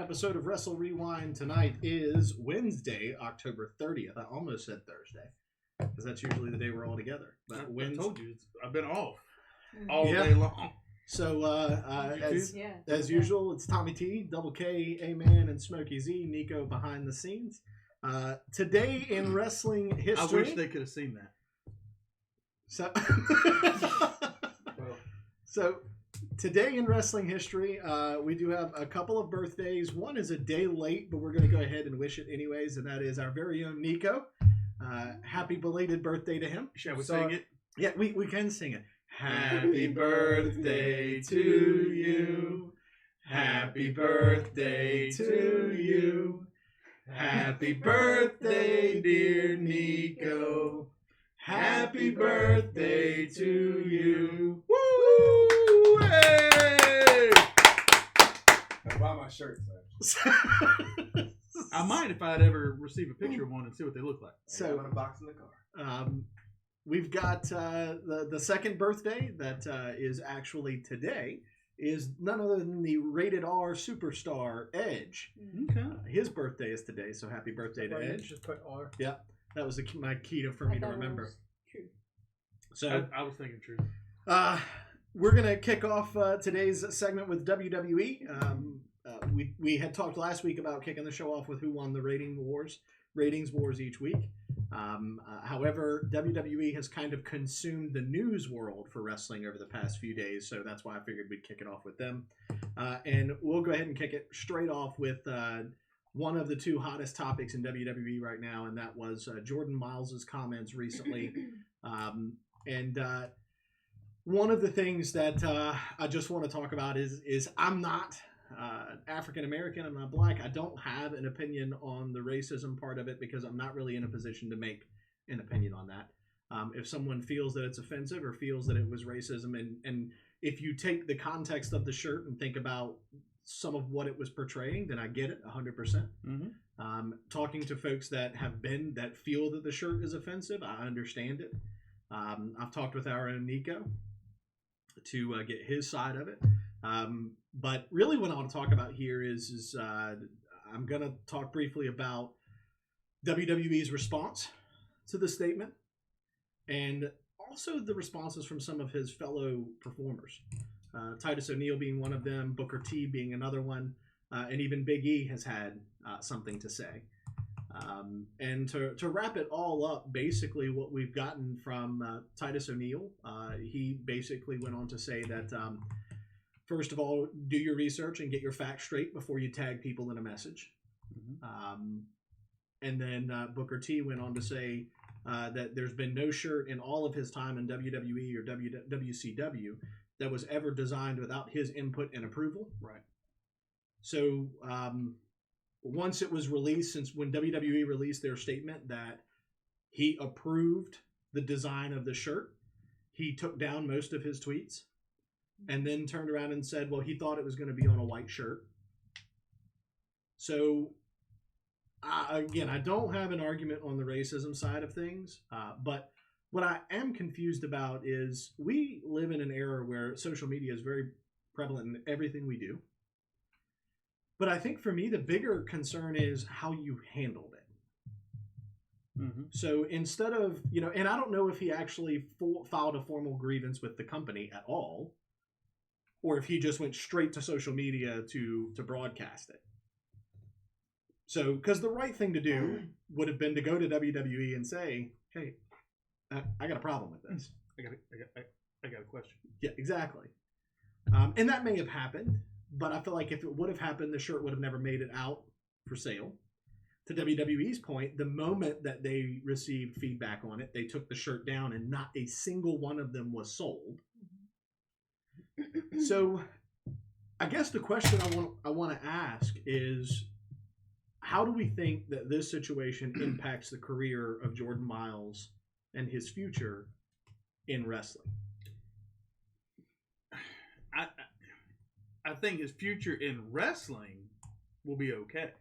episode of Wrestle Rewind. Tonight is Wednesday, October 30th. I almost said Thursday, because that's usually the day we're all together. But I told you, I've been off all day long. So, as usual, it's Tommy T, Double K, A-Man, and Smokey Z, Nico behind the scenes. Today in wrestling history... I wish they could have seen that. So today in wrestling history, we do have a couple of birthdays. One is a day late, but we're going to go ahead and wish it anyways, and that is our very own Nico. Happy belated birthday to him. Shall we sing it? Yeah, we can sing it. Happy birthday to you. Happy birthday to you. Happy birthday, dear Nico. Happy birthday to you. Woo! Hey! I buy my shirts. I might if I'd ever receive a picture of one and see what they look like. So I'm in a box in the car. We've got the second birthday that is actually today is none other than the rated R superstar Edge. Okay. His birthday is today, so happy birthday to Edge. Just put R. Yeah, that was my key for me to remember. True. So I was thinking true. We're gonna kick off today's segment with WWE. We had talked last week about kicking the show off with who won the ratings wars each week. However, WWE has kind of consumed the news world for wrestling over the past few days, so that's why I figured we'd kick it off with them. And we'll go ahead and kick it straight off with one of the two hottest topics in WWE right now, and that was Jordan Miles' comments recently. And one of the things that I just want to talk about is I'm not African American, I'm not black. I don't have an opinion on the racism part of it because I'm not really in a position to make an opinion on that. If someone feels that it's offensive or feels that it was racism, and if you take the context of the shirt and think about some of what it was portraying, then I get it 100%. Mm-hmm. Talking to folks that feel that the shirt is offensive, I understand it. I've talked with our own Nico to get his side of it. But really what I want to talk about here is I'm going to talk briefly about WWE's response to the statement and also the responses from some of his fellow performers. Titus O'Neil being one of them, Booker T being another one, and even Big E has had something to say. And to wrap it all up, basically what we've gotten from Titus O'Neil, he basically went on to say that first of all, do your research and get your facts straight before you tag people in a message. Mm-hmm. And then Booker T went on to say that there's been no shirt in all of his time in WWE or WCW that was ever designed without his input and approval. Right. So once it was released, since when WWE released their statement that he approved the design of the shirt, he took down most of his tweets. And then turned around and said, well, he thought it was going to be on a white shirt. So, again, I don't have an argument on the racism side of things. But what I am confused about is we live in an era where social media is very prevalent in everything we do. But I think for me, the bigger concern is how you handled it. Mm-hmm. So instead of, and I don't know if he actually filed a formal grievance with the company at all, or if he just went straight to social media to broadcast it. So, because the right thing to do would have been to go to WWE and say, hey, I got a problem with this. I got a question. Yeah, exactly. And that may have happened, but I feel like if it would have happened, the shirt would have never made it out for sale. To WWE's point, the moment that they received feedback on it, they took the shirt down and not a single one of them was sold. So, I guess the question I want to ask is, how do we think that this situation impacts the career of Jordan Miles and his future in wrestling? I think his future in wrestling will be okay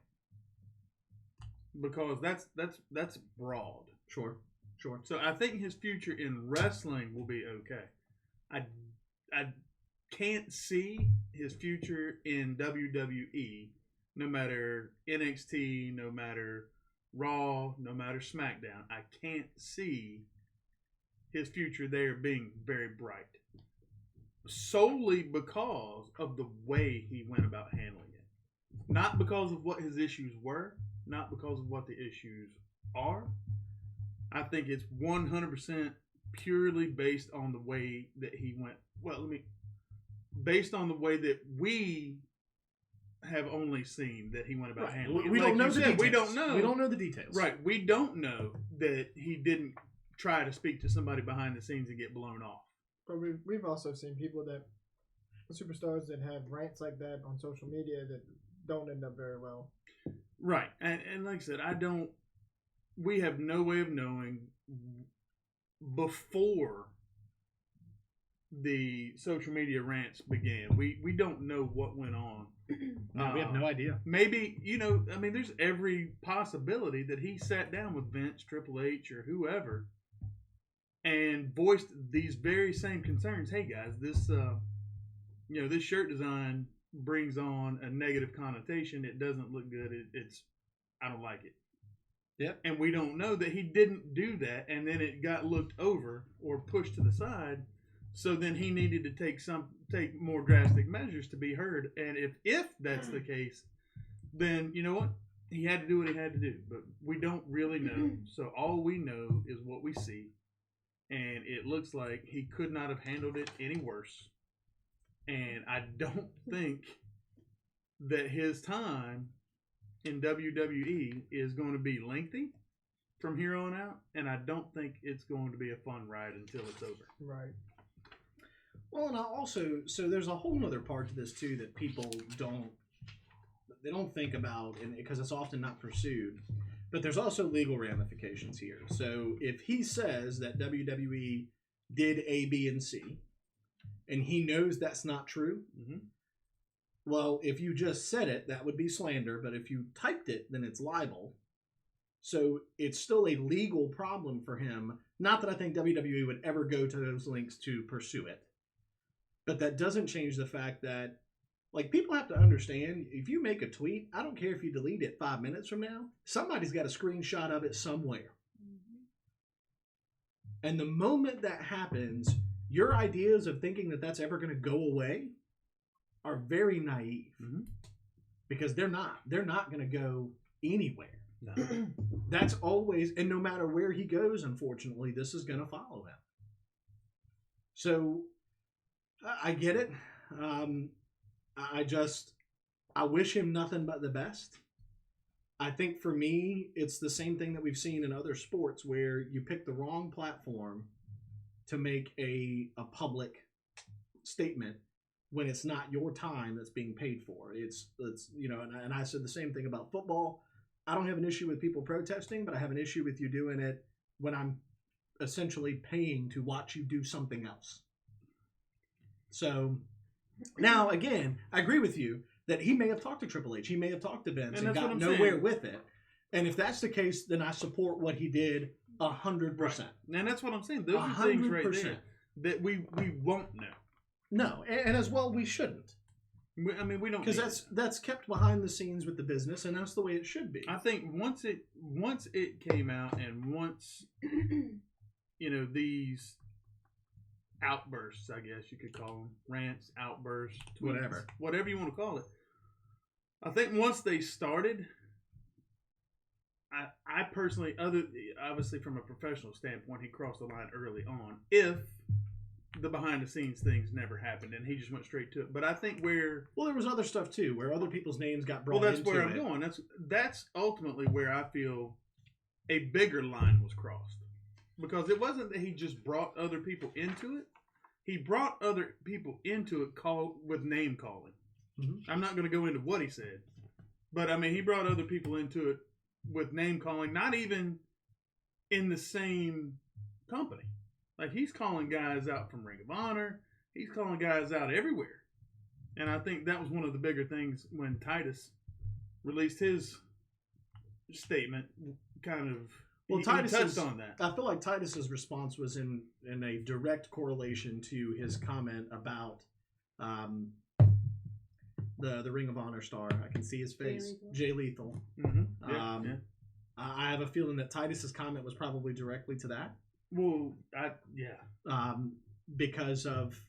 because that's broad. Sure. So I think his future in wrestling will be okay. I can't see his future in WWE no matter NXT, no matter Raw, no matter SmackDown. I can't see his future there being very bright. Solely because of the way he went about handling it. Not because of what his issues were, not because of what the issues are. I think it's 100% purely based on the way that he went. Based on the way that we have only seen that he went about handling it. We don't know the details. We don't know. We don't know the details. Right. We don't know that he didn't try to speak to somebody behind the scenes and get blown off. But we've also seen people superstars that have rants like that on social media that don't end up very well. Right. And like I said, we have no way of knowing before the social media rants began. We don't know what went on. No, we have no idea. Maybe, there's every possibility that he sat down with Vince, Triple H, or whoever and voiced these very same concerns. Hey guys, this this shirt design brings on a negative connotation. It doesn't look good. I don't like it. Yep. And we don't know that he didn't do that, and then it got looked over or pushed to the side. So then he needed to take more drastic measures to be heard. And if that's the case, then you know what? He had to do what he had to do. But we don't really know. So all we know is what we see. And it looks like he could not have handled it any worse. And I don't think that his time in WWE is going to be lengthy from here on out. And I don't think it's going to be a fun ride until it's over. Right. Well, and so there's a whole other part to this too that people don't think about, and because it's often not pursued. But there's also legal ramifications here. So if he says that WWE did A, B, and C, and he knows that's not true, well, if you just said it, that would be slander. But if you typed it, then it's libel. So it's still a legal problem for him. Not that I think WWE would ever go to those lengths to pursue it. But that doesn't change the fact that, people have to understand, if you make a tweet, I don't care if you delete it 5 minutes from now, somebody's got a screenshot of it somewhere. And the moment that happens, your ideas of thinking that that's ever going to go away are very naive. Because they're not. They're not going to go anywhere. No. That's always, and no matter where he goes, unfortunately, this is going to follow him. So, I get it. I wish him nothing but the best. I think for me, it's the same thing that we've seen in other sports where you pick the wrong platform to make a public statement when it's not your time that's being paid for. It's and I said the same thing about football. I don't have an issue with people protesting, but I have an issue with you doing it when I'm essentially paying to watch you do something else. So now, again, I agree with you that he may have talked to Triple H. He may have talked to Vince and got nowhere with it. And if that's the case, then I support what he did 100%. Right. And that's what I'm saying. Those are things right there that we won't know. No, and as well, we shouldn't. We don't, because that's kept behind the scenes with the business, and that's the way it should be. I think once it came out, and once these outbursts, I guess you could call them rants, outbursts, tweets, whatever you want to call it. I think once they started, I personally, obviously from a professional standpoint, he crossed the line early on. If the behind the scenes things never happened and he just went straight to it. But I think there was other stuff too, where other people's names got brought into it. Well, that's where I'm going. That's ultimately where I feel a bigger line was crossed. Because it wasn't that he just brought other people into it. He brought other people into it with name calling. Mm-hmm. I'm not going to go into what he said. But he brought other people into it with name calling, not even in the same company. Like, he's calling guys out from Ring of Honor. He's calling guys out everywhere. And I think that was one of the bigger things when Titus released his statement, kind of. Well, Titus touched on that. I feel like Titus's response was in a direct correlation to his comment about the Ring of Honor star. I can see his face. Lethal. Jay Lethal. Mm-hmm. Yeah. I have a feeling that Titus's comment was probably directly to that. Well, Because of,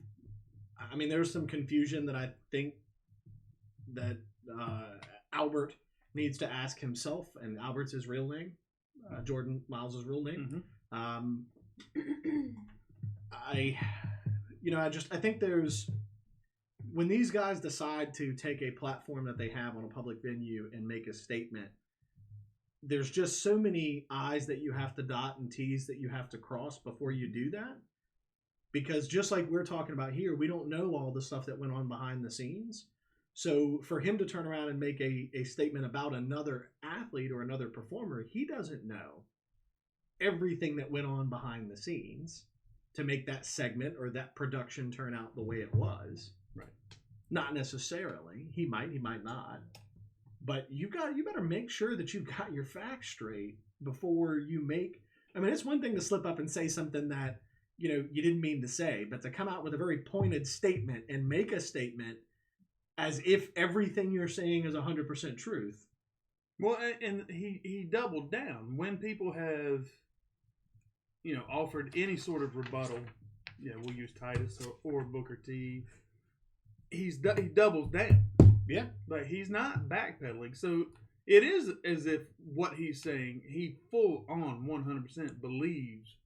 I mean, there's some confusion that I think that Albert needs to ask himself, and Albert's his real name, Jordan Miles' real name. Mm-hmm. I think there's, when these guys decide to take a platform that they have on a public venue and make a statement, there's just so many I's that you have to dot and T's that you have to cross before you do that. Because just like we're talking about here, we don't know all the stuff that went on behind the scenes. So for him to turn around and make a statement about another athlete or another performer, he doesn't know everything that went on behind the scenes to make that segment or that production turn out the way it was. Right. Not necessarily. He might not. But you better make sure that you've got your facts straight before you make. I mean, it's one thing to slip up and say something that you didn't mean to say, but to come out with a very pointed statement and make a statement as if everything you're saying is 100% truth. Well, and he doubled down when people have offered any sort of rebuttal. We'll use Titus or Booker T. He doubles down. Yeah. But he's not backpedaling. So it is as if what he's saying, he full on 100% believes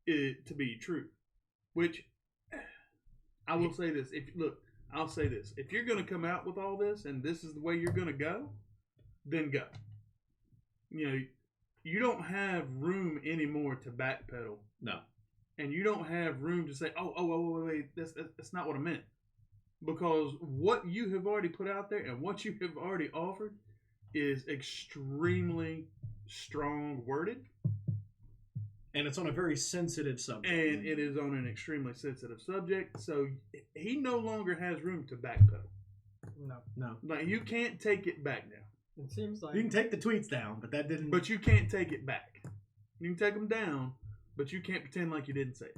it to be true. Which, I will say this. I'll say this. If you're going to come out with all this and this is the way you're going to go, then go. You don't have room anymore to backpedal. No. And you don't have room to say, wait, that's not what I meant. Because what you have already put out there and what you have already offered is extremely strong worded. And it's on a very sensitive subject. And it is on an extremely sensitive subject. So he no longer has room to backpedal. No. Like, you can't take it back now. It seems like you can take the tweets down, but that didn't. But you can't take it back. You can take them down, but you can't pretend like you didn't say it.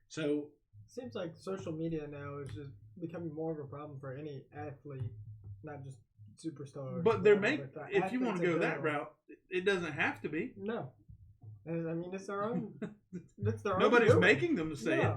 So it seems like social media now is just becoming more of a problem for any athlete, not just superstars. But they're if you want to go that route, it doesn't have to be. No. And I mean, it's their own. Nobody's making them to say it.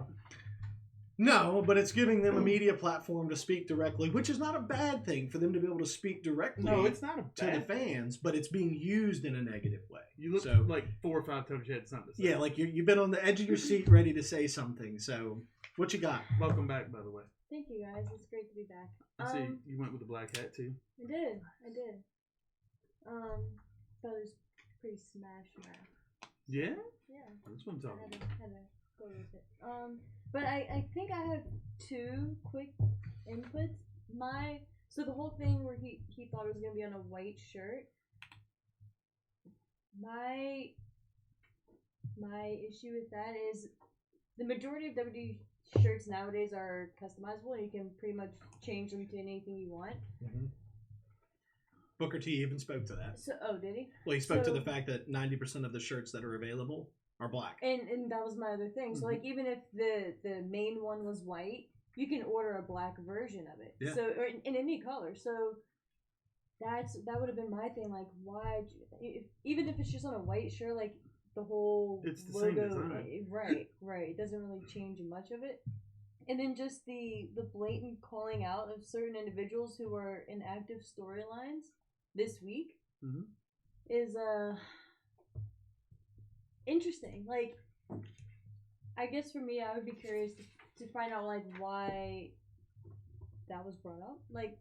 No, but it's giving them a media platform to speak directly, which is not a bad thing for them to be able to speak directly. No, it's not to the fans, but it's being used in a negative way. You look like 4 or 5 times you had something to say. Yeah, like you've been on the edge of your seat, ready to say something. So, what you got? Welcome back, by the way. Thank you, guys. It's great to be back. I see you went with the black hat too. I did. But it was pretty smash mouth. Yeah. Yeah. That's what I'm talking about. Had to go with it. But I think I have 2 quick inputs. So the whole thing where he thought it was gonna be on a white shirt. My issue with that is the majority of WWE shirts nowadays are customizable and you can pretty much change them to anything you want. Mm-hmm. Booker T even spoke to that. So, did he? Well, he spoke to the fact that 90% of the shirts that are available are black. And that was my other thing. Mm-hmm. So, like, even if the main one was white, you can order a black version of it. Yeah. So, or in any color. So, that would have been my thing. Like, why? Even if it's just on a white shirt, like, the whole it's the logo, same design. Right. It doesn't really change much of it. And then just the blatant calling out of certain individuals who are in active storylines this week is interesting. Like, I guess for me, I would be curious to find out like why that was brought up. Like,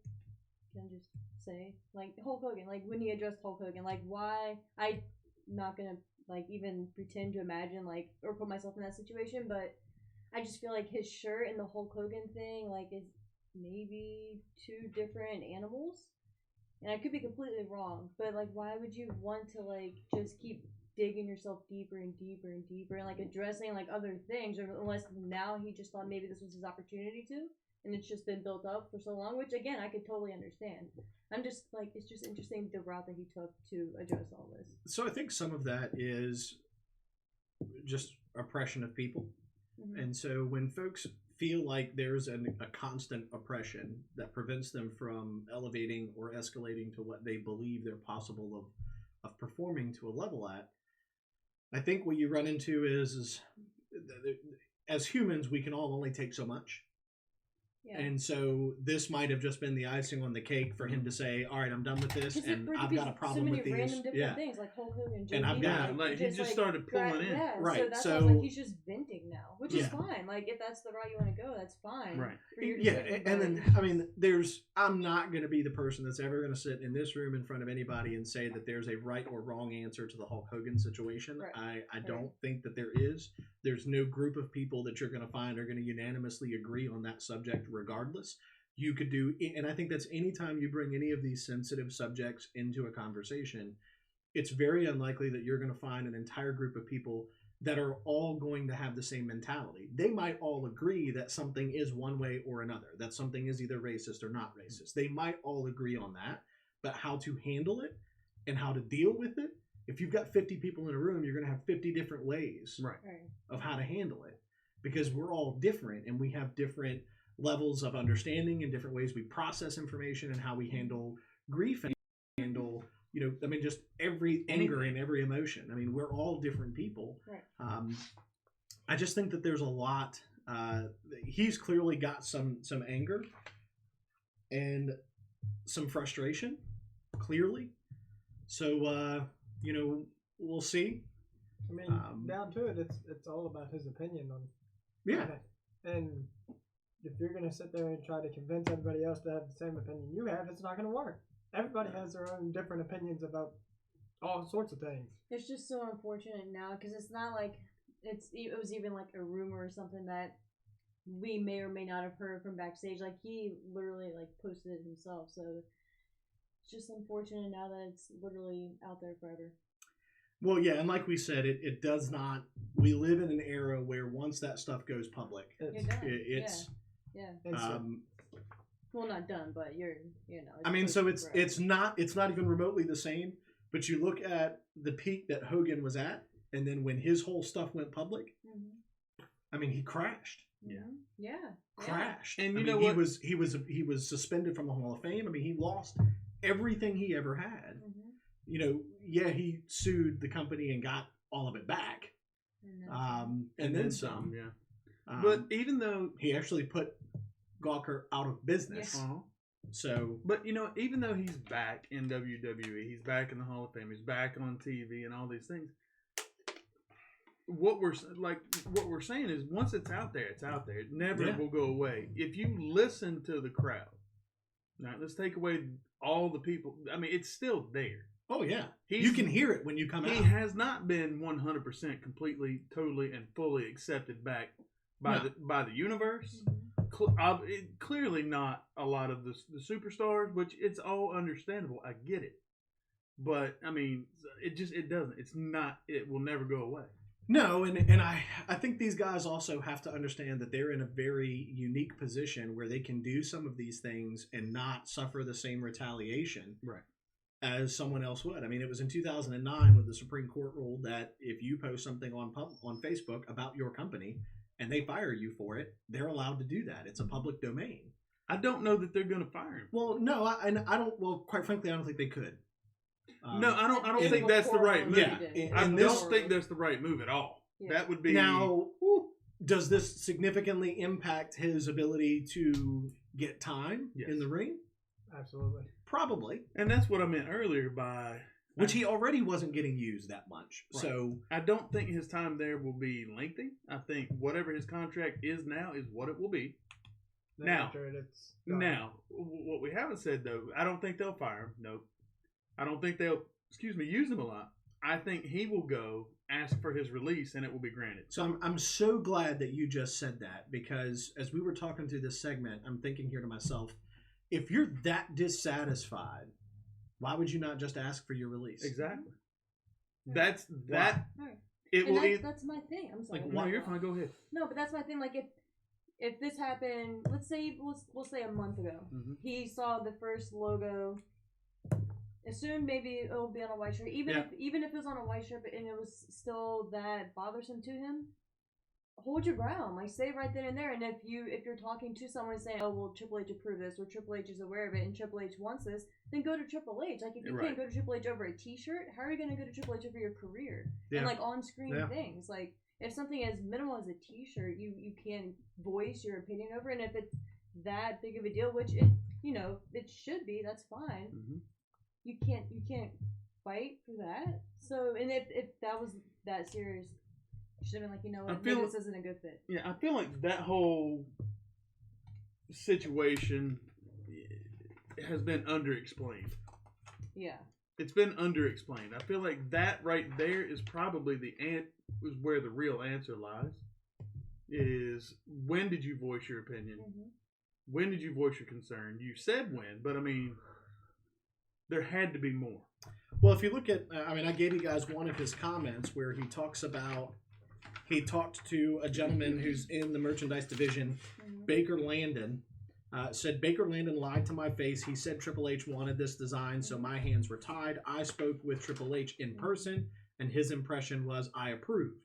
can I just say like Hulk Hogan? Like when he addressed Hulk Hogan, like why? I'm not gonna like even pretend to imagine like or put myself in that situation, but I just feel like his shirt and the Hulk Hogan thing like is maybe 2 different animals. And I could be completely wrong, but like why would you want to like just keep digging yourself deeper and deeper and deeper and like addressing like other things, or unless now he just thought maybe this was his opportunity to, and it's just been built up for so long, which again I could totally understand. I'm just like, it's just interesting the route that he took to address all this. So I think some of that is just oppression of people. Mm-hmm. And so when folks feel like there's a constant oppression that prevents them from elevating or escalating to what they believe they're possible of performing to a level at. I think what you run into is as humans, we can all only take so much. Yeah. And so this might have just been the icing on the cake for him to say, "All right, I'm done with this, and I've got a problem with these." Random different things like Hulk Hogan, And I've got like he just started pulling in. Yeah, Right, So that's so- like he's just venting now, which is Yeah. fine. Like if that's the route you want to go, that's fine. Right. For your Yeah, decision, and but- then I mean, I'm not going to be the person that's ever going to sit in this room in front of anybody and say that there's a right or wrong answer to the Hulk Hogan situation. Right. I don't think that there is. There's no group of people that you're going to find are going to unanimously agree on that subject, regardless. You could do, and I think that's anytime you bring any of these sensitive subjects into a conversation, it's very unlikely that you're going to find an entire group of people that are all going to have the same mentality. They might all agree that something is one way or another, that something is either racist or not racist. They might all agree on that, but how to handle it and how to deal with it, if you've got 50 people in a room, you're going to have 50 different ways Right. of how to handle it, because we're all different and we have different levels of understanding and different ways we process information and how we handle grief and handle, I mean, just every anger and every emotion. I mean, we're all different people. Right. I just think that there's a lot. He's clearly got some anger and some frustration, clearly. So, we'll see. I mean, down to it, it's all about his opinion on Yeah. it. And if you're going to sit there and try to convince everybody else to have the same opinion you have, it's not going to work. Everybody has their own different opinions about all sorts of things. It's just so unfortunate now because it's not like it was even like a rumor or something that we may or may not have heard from backstage. Like he literally like posted it himself, so it's just unfortunate now that it's literally out there forever. Well, yeah, and like we said, it does not. We live in an era where once that stuff goes public, It's, Yeah. Well, not done, but I mean, so it's not even remotely the same. But you look at the peak that Hogan was at, and then when his whole stuff went public, I mean, he crashed. Yeah. Crashed. And I know mean, what? He was suspended from the Hall of Fame. I mean, he lost everything he ever had. He sued the company and got all of it back. And then some. Yeah. But even though he actually put Gawker out of business. Uh-huh. So, but even though he's back in WWE, he's back in the Hall of Fame, he's back on TV and all these things. What we're saying is, once it's out there, it's out there. It never will go away. If you listen to the crowd, now let's take away all the people. I mean, it's still there. Oh yeah, you can hear it when you come out. He has not been 100% completely, totally, and fully accepted back by the universe. Clearly not a lot of the superstars, which it's all understandable. I get it, but I mean, it doesn't. It's not. It will never go away. No, and I think these guys also have to understand that they're in a very unique position where they can do some of these things and not suffer the same retaliation as someone else would. I mean, it was in 2009 when the Supreme Court ruled that if you post something on Facebook about your company and they fire you for it, they're allowed to do that. It's a public domain. I don't know that they're going to fire him. Well, no, I don't. Well, quite frankly, I don't think they could. No, I don't think that's the right move. Yeah, I don't think that's the right move at all. Yeah. That would be now. Does this significantly impact his ability to get time in the ring? Absolutely. Probably. And that's what I meant earlier by... Which he already wasn't getting used that much. Right. So I don't think his time there will be lengthy. I think whatever his contract is now is what it will be. Now, what we haven't said, though, I don't think they'll fire him. Nope. I don't think they'll, use him a lot. I think he will go ask for his release and it will be granted. So I'm so glad that you just said that, because as we were talking through this segment, I'm thinking here to myself, if you're that dissatisfied, why would you not just ask for your release? Exactly. Right. That's that. Right. It and will. that's my thing. I'm sorry. No, you're fine. Go ahead. No, but that's my thing. Like if this happened, let's say a month ago, he saw the first logo. Assume maybe it'll be on a white shirt. Even if it was on a white shirt and it was still that bothersome to him, hold your ground. Like, say right then and there. And if you're talking to someone saying, "Oh, well, Triple H approved this," or Triple H is aware of it, and Triple H wants this, then go to Triple H. Like, if you Right. can't go to Triple H over a T-shirt, how are you gonna go to Triple H over your career Yeah. and like on-screen Yeah. things? Like, if something as minimal as a T-shirt, you can voice your opinion over, and if it's that big of a deal, which it should be, that's fine. Mm-hmm. You can't fight for that. So, and if that was that serious, you should have been like, you know what, maybe this isn't a good fit. Yeah, I feel like that whole situation has been underexplained. Yeah. It's been underexplained. I feel like that right there is probably is where the real answer lies. Is when did you voice your opinion? Mm-hmm. When did you voice your concern? You said when, but I mean, there had to be more. Well, if you look at, I gave you guys one of his comments where he talked to a gentleman who's in the merchandise division, Mm-hmm. Baker Landon, said, Baker Landon lied to my face. He said Triple H wanted this design, so my hands were tied. I spoke with Triple H in person, and his impression was I approved.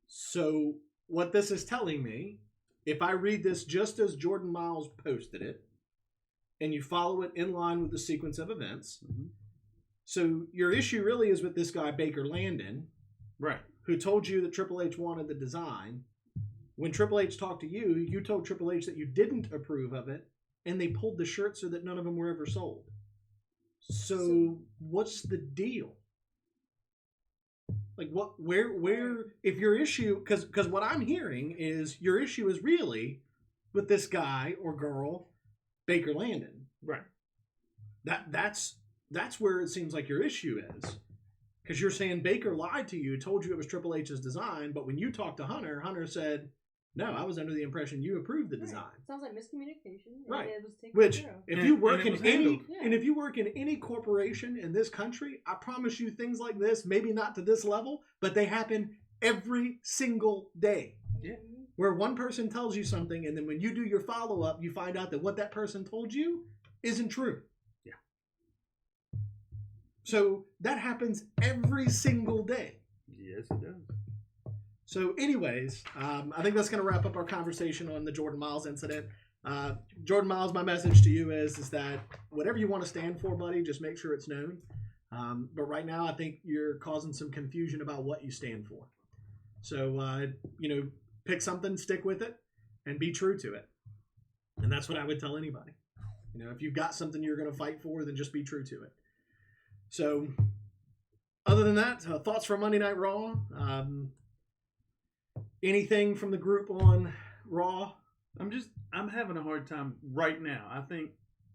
So what this is telling me, if I read this just as Jordan Miles posted it, and you follow it in line with the sequence of events, so your issue really is with this guy, Baker Landon, Right. who told you that Triple H wanted the design. When Triple H talked to you, you told Triple H that you didn't approve of it, and they pulled the shirt so that none of them were ever sold. So what's the deal? Like, where, if your issue, because what I'm hearing is your issue is really with this guy or girl, Baker Landon. Right. That's where it seems like your issue is. Because you're saying Baker lied to you, told you it was Triple H's design, but when you talked to Hunter, Hunter said, no, I was under the impression you approved the design. Sounds like miscommunication. Right. It was taken Which, through. if you work and in it was any, handled. and if you work in any corporation in this country, I promise you things like this, maybe not to this level, but they happen every single day. Yeah. Where one person tells you something, and then when you do your follow-up, you find out that what that person told you isn't true. Yeah. So that happens every single day. Yes, it does. So anyways, I think that's going to wrap up our conversation on the Jordan Miles incident. Jordan Miles, my message to you is that whatever you want to stand for, buddy, just make sure it's known. But right now, I think you're causing some confusion about what you stand for. So, pick something, stick with it, and be true to it. And that's what I would tell anybody. If you've got something you're going to fight for, then just be true to it. So, other than that, thoughts from Monday Night Raw. Anything from the group on Raw? I'm having a hard time right now. I think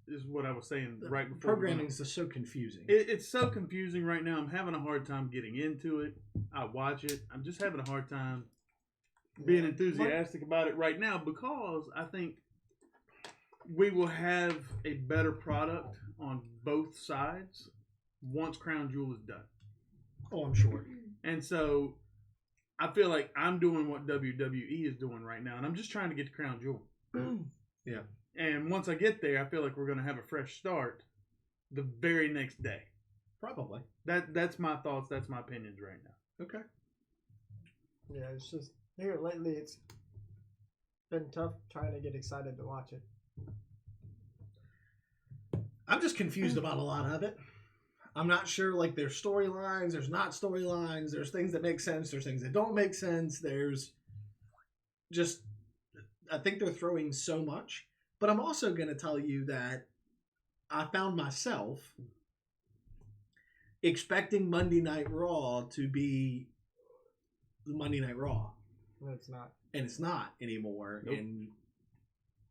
is what I was saying right before. Programming is just so confusing. It's so confusing right now. I'm having a hard time getting into it. I watch it. I'm just having a hard time being enthusiastic about it right now because I think we will have a better product on both sides once Crown Jewel is done. Oh, I'm sure. And so I feel like I'm doing what WWE is doing right now, and I'm just trying to get to Crown Jewel. Yeah. And once I get there, I feel like we're going to have a fresh start the very next day. Probably. That's my thoughts. That's my opinions right now. Okay. Yeah, it's just here lately. It's been tough trying to get excited to watch it. I'm just confused about a lot of it. I'm not sure, like, there's storylines, there's not storylines, there's things that make sense, there's things that don't make sense, there's just, I think they're throwing so much. But I'm also going to tell you that I found myself expecting Monday Night Raw to be the Monday Night Raw. It's not. And it's not anymore. Nope.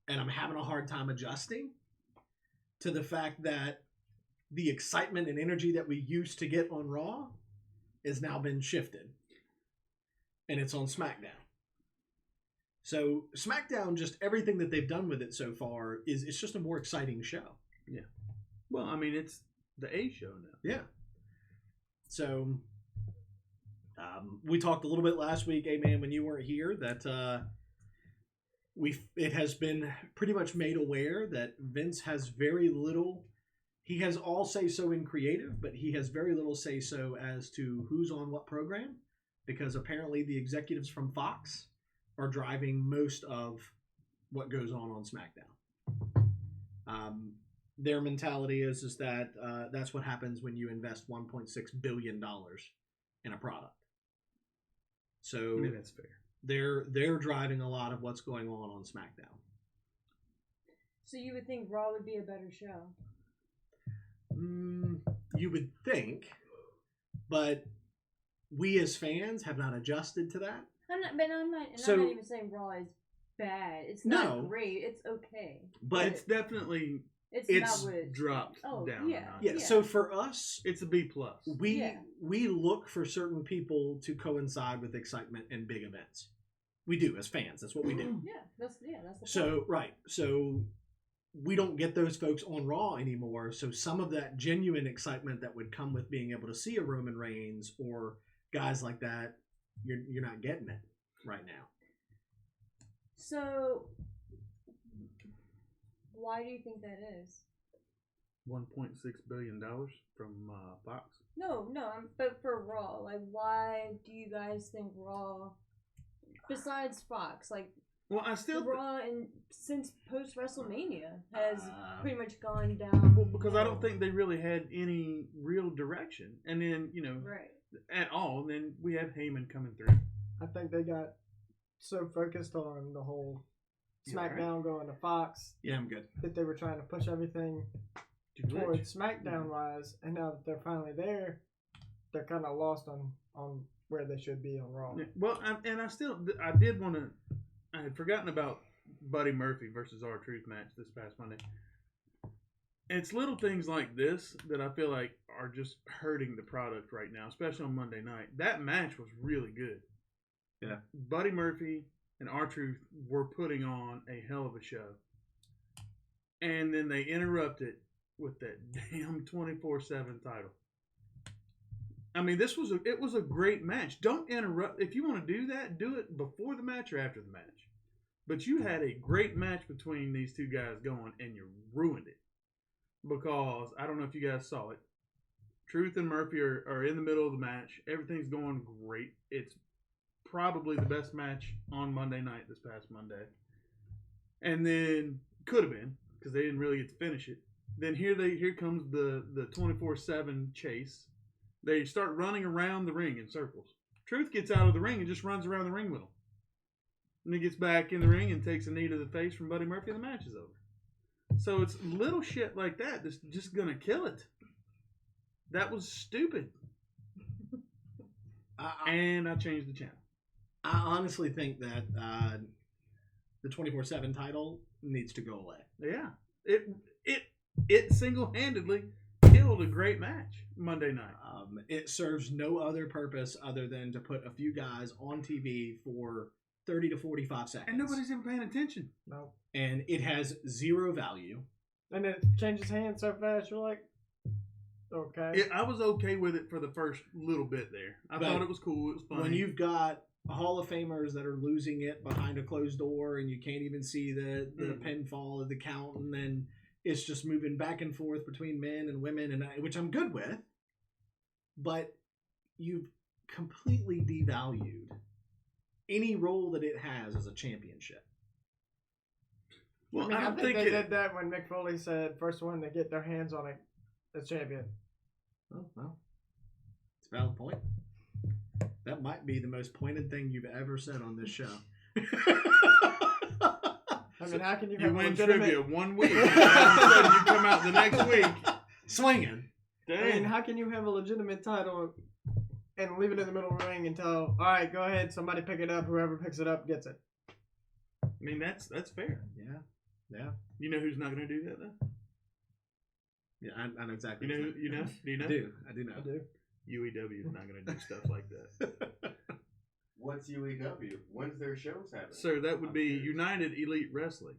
And I'm having a hard time adjusting to the fact that the excitement and energy that we used to get on Raw has now been shifted. And it's on SmackDown. So SmackDown, just everything that they've done with it so far it's just a more exciting show. Yeah. Well, I mean, it's the A show now. Yeah. So we talked a little bit last week, man, when you weren't here, that it has been pretty much made aware that Vince has very little. He has all say so in creative, but he has very little say so as to who's on what program because apparently the executives from Fox are driving most of what goes on SmackDown. Their mentality is that that's what happens when you invest $1.6 billion in a product. So I mean, that's fair. they're driving a lot of what's going on SmackDown. So you would think Raw would be a better show? You would think, but we as fans have not adjusted to that. I'm not even saying Raw is bad. It's not great. It's okay. But it's definitely it's not what it's dropped down. Yeah, yeah. So for us, it's a B+. We look for certain people to coincide with excitement and big events. We do as fans. That's what we do. That's the so point. right. So we don't get those folks on Raw anymore. So some of that genuine excitement that would come with being able to see a Roman Reigns or guys like that, you're not getting it right now. So why do you think that is? $1.6 billion from Fox. No, but for Raw, like, why do you guys think Raw, besides Fox, like, well, I still Raw since post WrestleMania has pretty much gone down. Well, because I don't think they really had any real direction, and then right. at all. Then we have Heyman coming through. I think they got so focused on the whole SmackDown going to Fox. Yeah, I'm good. That they were trying to push everything towards SmackDown wise, and now that they're finally there, they're kind of lost on where they should be on Raw. Yeah, well, I had forgotten about Buddy Murphy versus R-Truth match this past Monday. It's little things like this that I feel like are just hurting the product right now, especially on Monday night. That match was really good. Yeah. Buddy Murphy and R-Truth were putting on a hell of a show. And then they interrupted with that damn 24/7 title. I mean, it was a great match. Don't interrupt. If you want to do that, do it before the match or after the match. But you had a great match between these two guys going, and you ruined it. Because, I don't know if you guys saw it, Truth and Murphy are in the middle of the match. Everything's going great. It's probably the best match on Monday night this past Monday. And then, could have been, because they didn't really get to finish it. Then here comes the 24/7 chase. They start running around the ring in circles. Truth gets out of the ring and just runs around the ring with them. And he gets back in the ring and takes a knee to the face from Buddy Murphy, and the match is over. So it's little shit like that that's just going to kill it. That was stupid. And I changed the channel. I honestly think that the 24/7 title needs to go away. Yeah. It single-handedly killed a great match Monday night. It serves no other purpose other than to put a few guys on TV for 30 to 45 seconds. And nobody's even paying attention. No. And it has zero value. And it changes hands so fast, you're like, okay. I was okay with it for the first little bit there. I thought it was cool. It was funny. When you've got Hall of Famers that are losing it behind a closed door and you can't even see the pinfall of the count, and then it's just moving back and forth between men and women, and which I'm good with, but you've completely devalued any role that it has as a championship. Well, I think they did that when Mick Foley said, first one to get their hands on it as champion. Oh, well, it's a valid point. That might be the most pointed thing you've ever said on this show. I mean, how can you win trivia 1 week, and all of a sudden you come out the next week swinging? Dang. I mean, how can you have a legitimate title and leave it in the middle of the ring until, all right, go ahead, somebody pick it up, whoever picks it up gets it? I mean, that's fair. Yeah. You know who's not going to do that, though? Yeah, I know exactly. You know? Do you know? I do know. I do. UEW is not going to do stuff like that. What's UEW? When's their shows happening? So that would be United Elite Wrestling.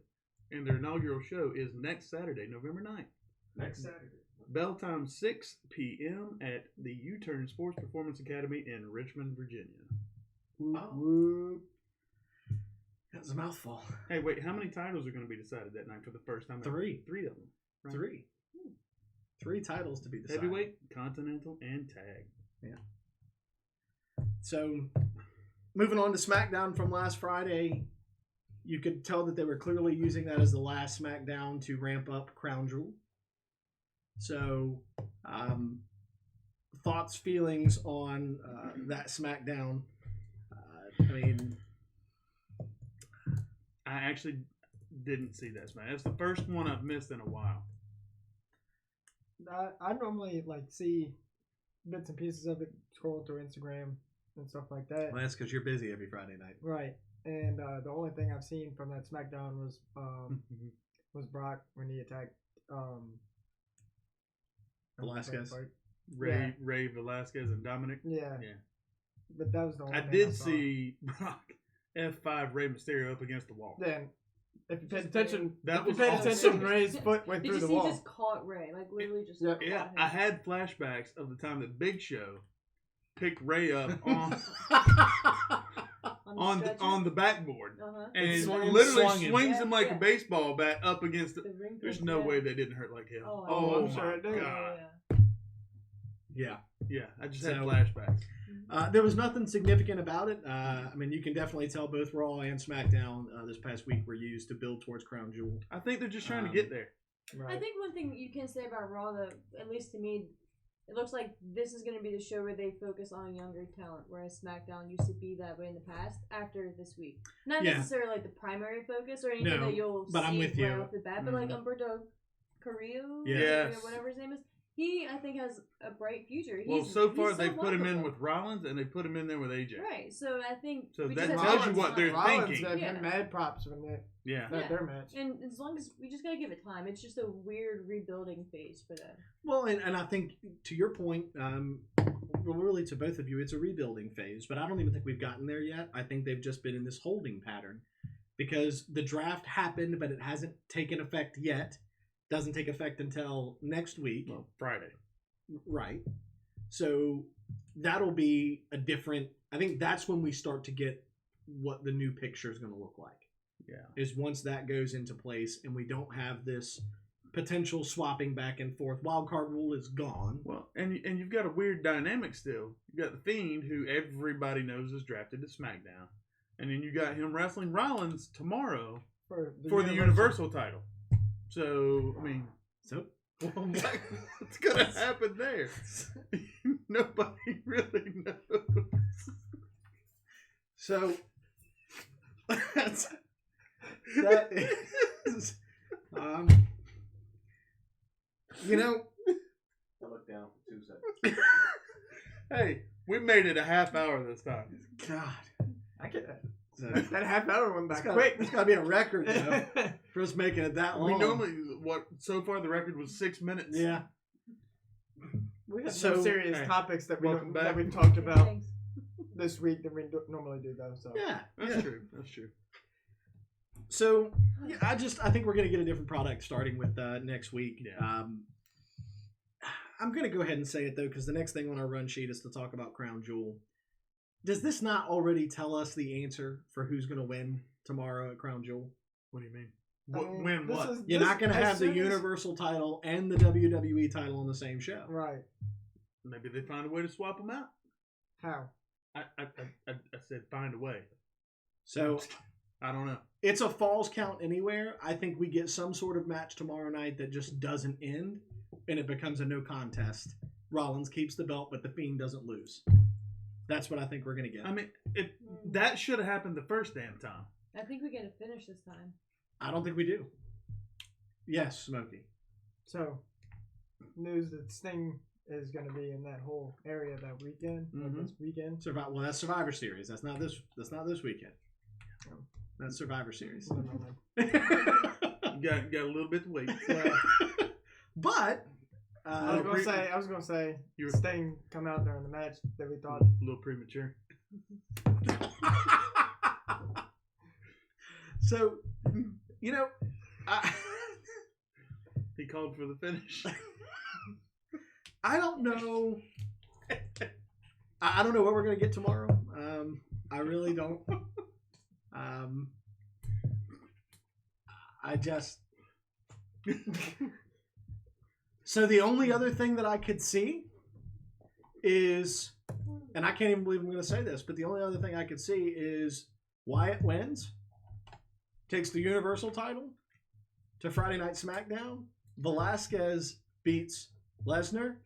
And their inaugural show is next Saturday, November 9th. Next Saturday. Bell time 6 p.m. at the U-Turn Sports Performance Academy in Richmond, Virginia. Oh. That's a mouthful. Hey, wait, how many titles are going to be decided that night for the first time? 3. 3 of them. Right? 3. 3 titles to be decided. Heavyweight, Continental, and Tag. Yeah. So, moving on to SmackDown from last Friday, you could tell that they were clearly using that as the last SmackDown to ramp up Crown Jewel. So, thoughts, feelings on that SmackDown? I mean, I actually didn't see that SmackDown. It's the first one I've missed in a while. I normally like see bits and pieces of it scrolling through Instagram and stuff like that. well, that's because you're busy every Friday night. Right. And the only thing I've seen from that SmackDown was Brock when he attacked Velasquez. Ray Velasquez and Dominic. Yeah. Yeah. But that was the only I thing did saw. see Brock F5 Rey Mysterio up against the wall. Then, if you paid Just attention, That if you was paid awesome. attention, Ray's foot went Did through you the see he wall. just caught Ray? Like literally just. Yeah. caught Yeah, him. I had flashbacks of the time that Big Show picked Ray up on the backboard Uh-huh. and Swung him. literally Swung him. swings him like Yeah. a baseball bat up against the. The ring There's post, no yeah. way they didn't hurt like hell. Oh, I'm sure my it did. god! Yeah. Yeah, I just had So- flashbacks. There was nothing significant about it. I mean, you can definitely tell both Raw and SmackDown this past week were used to build towards Crown Jewel. I think they're just trying to Um, get there. Right. I think one thing you can say about Raw, that at least to me, it looks like this is going to be the show where they focus on younger talent, whereas SmackDown used to be that way in the past. After this week, not Yeah. necessarily like the primary focus or anything No, that you'll but see I'm with right you. off the bat, but like Mhm. Umberto Carrillo, Yes. whatever his name is, he I think has a bright future. Well, He's, so far he's they've put him in likable. with Rollins and they put him in there with AJ. Right, so I think So we that just have tells to you give it what they're time. Rollins thinking. gave Yeah. him mad props when they Yeah. Yeah. their match. And as long as we just gotta give it time, it's just a weird rebuilding phase for them. Well, and I think to your point, well, really to both of you, it's a rebuilding phase, but I don't even think we've gotten there yet. I think they've just been in this holding pattern because the draft happened, but it hasn't taken effect yet. Doesn't take effect until next week. Well, Friday. Right. So that'll be a different. I think that's when we start to get what the new picture is going to look like. Yeah. Is once that goes into place and we don't have this potential swapping back and forth. Wild card rule is gone. Well, and you've got a weird dynamic still. You got the Fiend, who everybody knows is drafted to SmackDown, and then you got him wrestling Rollins tomorrow for the Universal title. So I mean, So what's gonna happen there? Nobody really knows. So that is, you know, I look down for 2 seconds. Hey, we made it a half hour this time. God, I get so, that half hour went it's back gotta, quick. it's got to be a record though, for us making it that long. We normally so far the record was 6 minutes. yeah. We have So- some serious Hey, topics that welcome back. that we talked about Thanks. this week that we normally do though. So Yeah, That's yeah. true. That's true. So yeah, I think we're gonna get a different product starting with next week. Yeah. I'm gonna go ahead and say it though, because the next thing on our run sheet is to talk about Crown Jewel. Does this not already tell us the answer for who's gonna win tomorrow at Crown Jewel? What do you mean? I What, mean, win this what? is- You're this- not gonna as have the soon as- Universal title and the WWE title on the same show. Right? Maybe they find a way to swap them out. How? I said find a way. So I don't know. it's a falls count anywhere. I think we get some sort of match tomorrow night that just doesn't end, and it becomes a no contest. Rollins keeps the belt, but the Fiend doesn't lose. That's what I think we're gonna get. I mean, that should have happened the first damn time. I think we get a finish this time. I don't think we do. Yes, Smokey. So news that Sting is going to be in that whole area that weekend. Or Mhm. this weekend. Well, that's Survivor Series. That's not this. That's not this weekend. That's Survivor Series. Never mind. You got a little bit to wait. Yeah. But I was gonna say You were- Sting come out during the match that we thought. A little premature. so, you know, He called for the finish. I don't know. I don't know what we're gonna get tomorrow. I really don't. I just. So the only other thing that I could see is and I can't even believe I'm going to say this, but the only other thing I could see is Wyatt wins, takes the Universal title to Friday Night SmackDown. Velasquez beats Lesnar,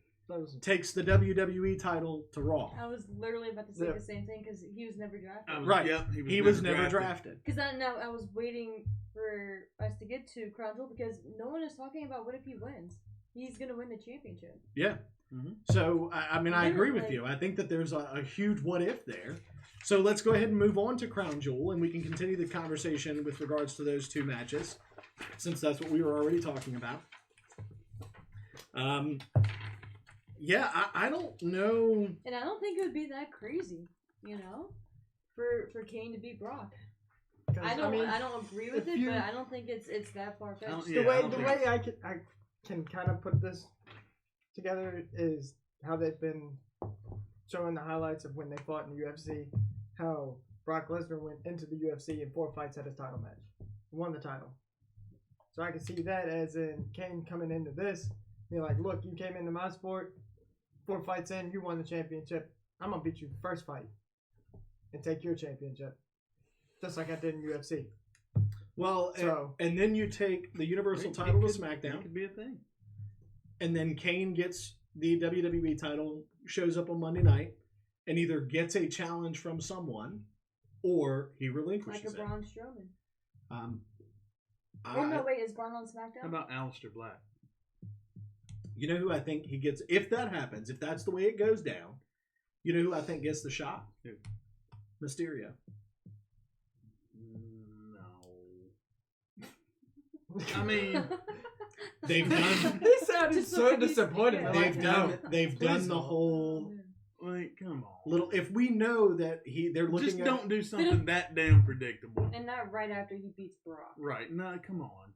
takes the WWE title to Raw. I was literally about to say the same thing because he was never drafted. Right. Yep, he was never drafted. Because I was waiting for us to get to Crown Jewel because no one is talking about what if he wins. He's going to win the championship. Yeah. Mm-hmm. So, I mean, I agree with you. I think that there's a huge what if there. So let's go ahead and move on to Crown Jewel, and we can continue the conversation with regards to those two matches, since that's what we were already talking about. Yeah, I don't know. And I don't think it would be that crazy, for Kane to beat Brock. I don't agree with it, but I don't think it's that far fetched. The way I can kind of put this together is how they've been showing the highlights of when they fought in the UFC, how Brock Lesnar went into the UFC in 4 fights at his title match, won the title. So I can see that as in Kane coming into this, be like, look, you came into my sport, 4 fights in, you won the championship. I'm gonna beat you first fight and take your championship, just like I did in UFC. Well, and then you take the Universal title to SmackDown. It could be a thing. And then Kane gets the WWE title, shows up on Monday night, and either gets a challenge from someone, or he relinquishes like a Braun Strowman. No, wait, is Braun on SmackDown? How about Aleister Black? You know who I think he gets, if that happens, if that's the way it goes down, you know who I think gets the shot? Who? Mysterio. No. I mean, they've done. He sounded so disappointed. They've done the whole. Like, come on. Little. If we know that they're looking. Just don't do something that damn predictable. And not right after he beats Brock. Right. No, come on.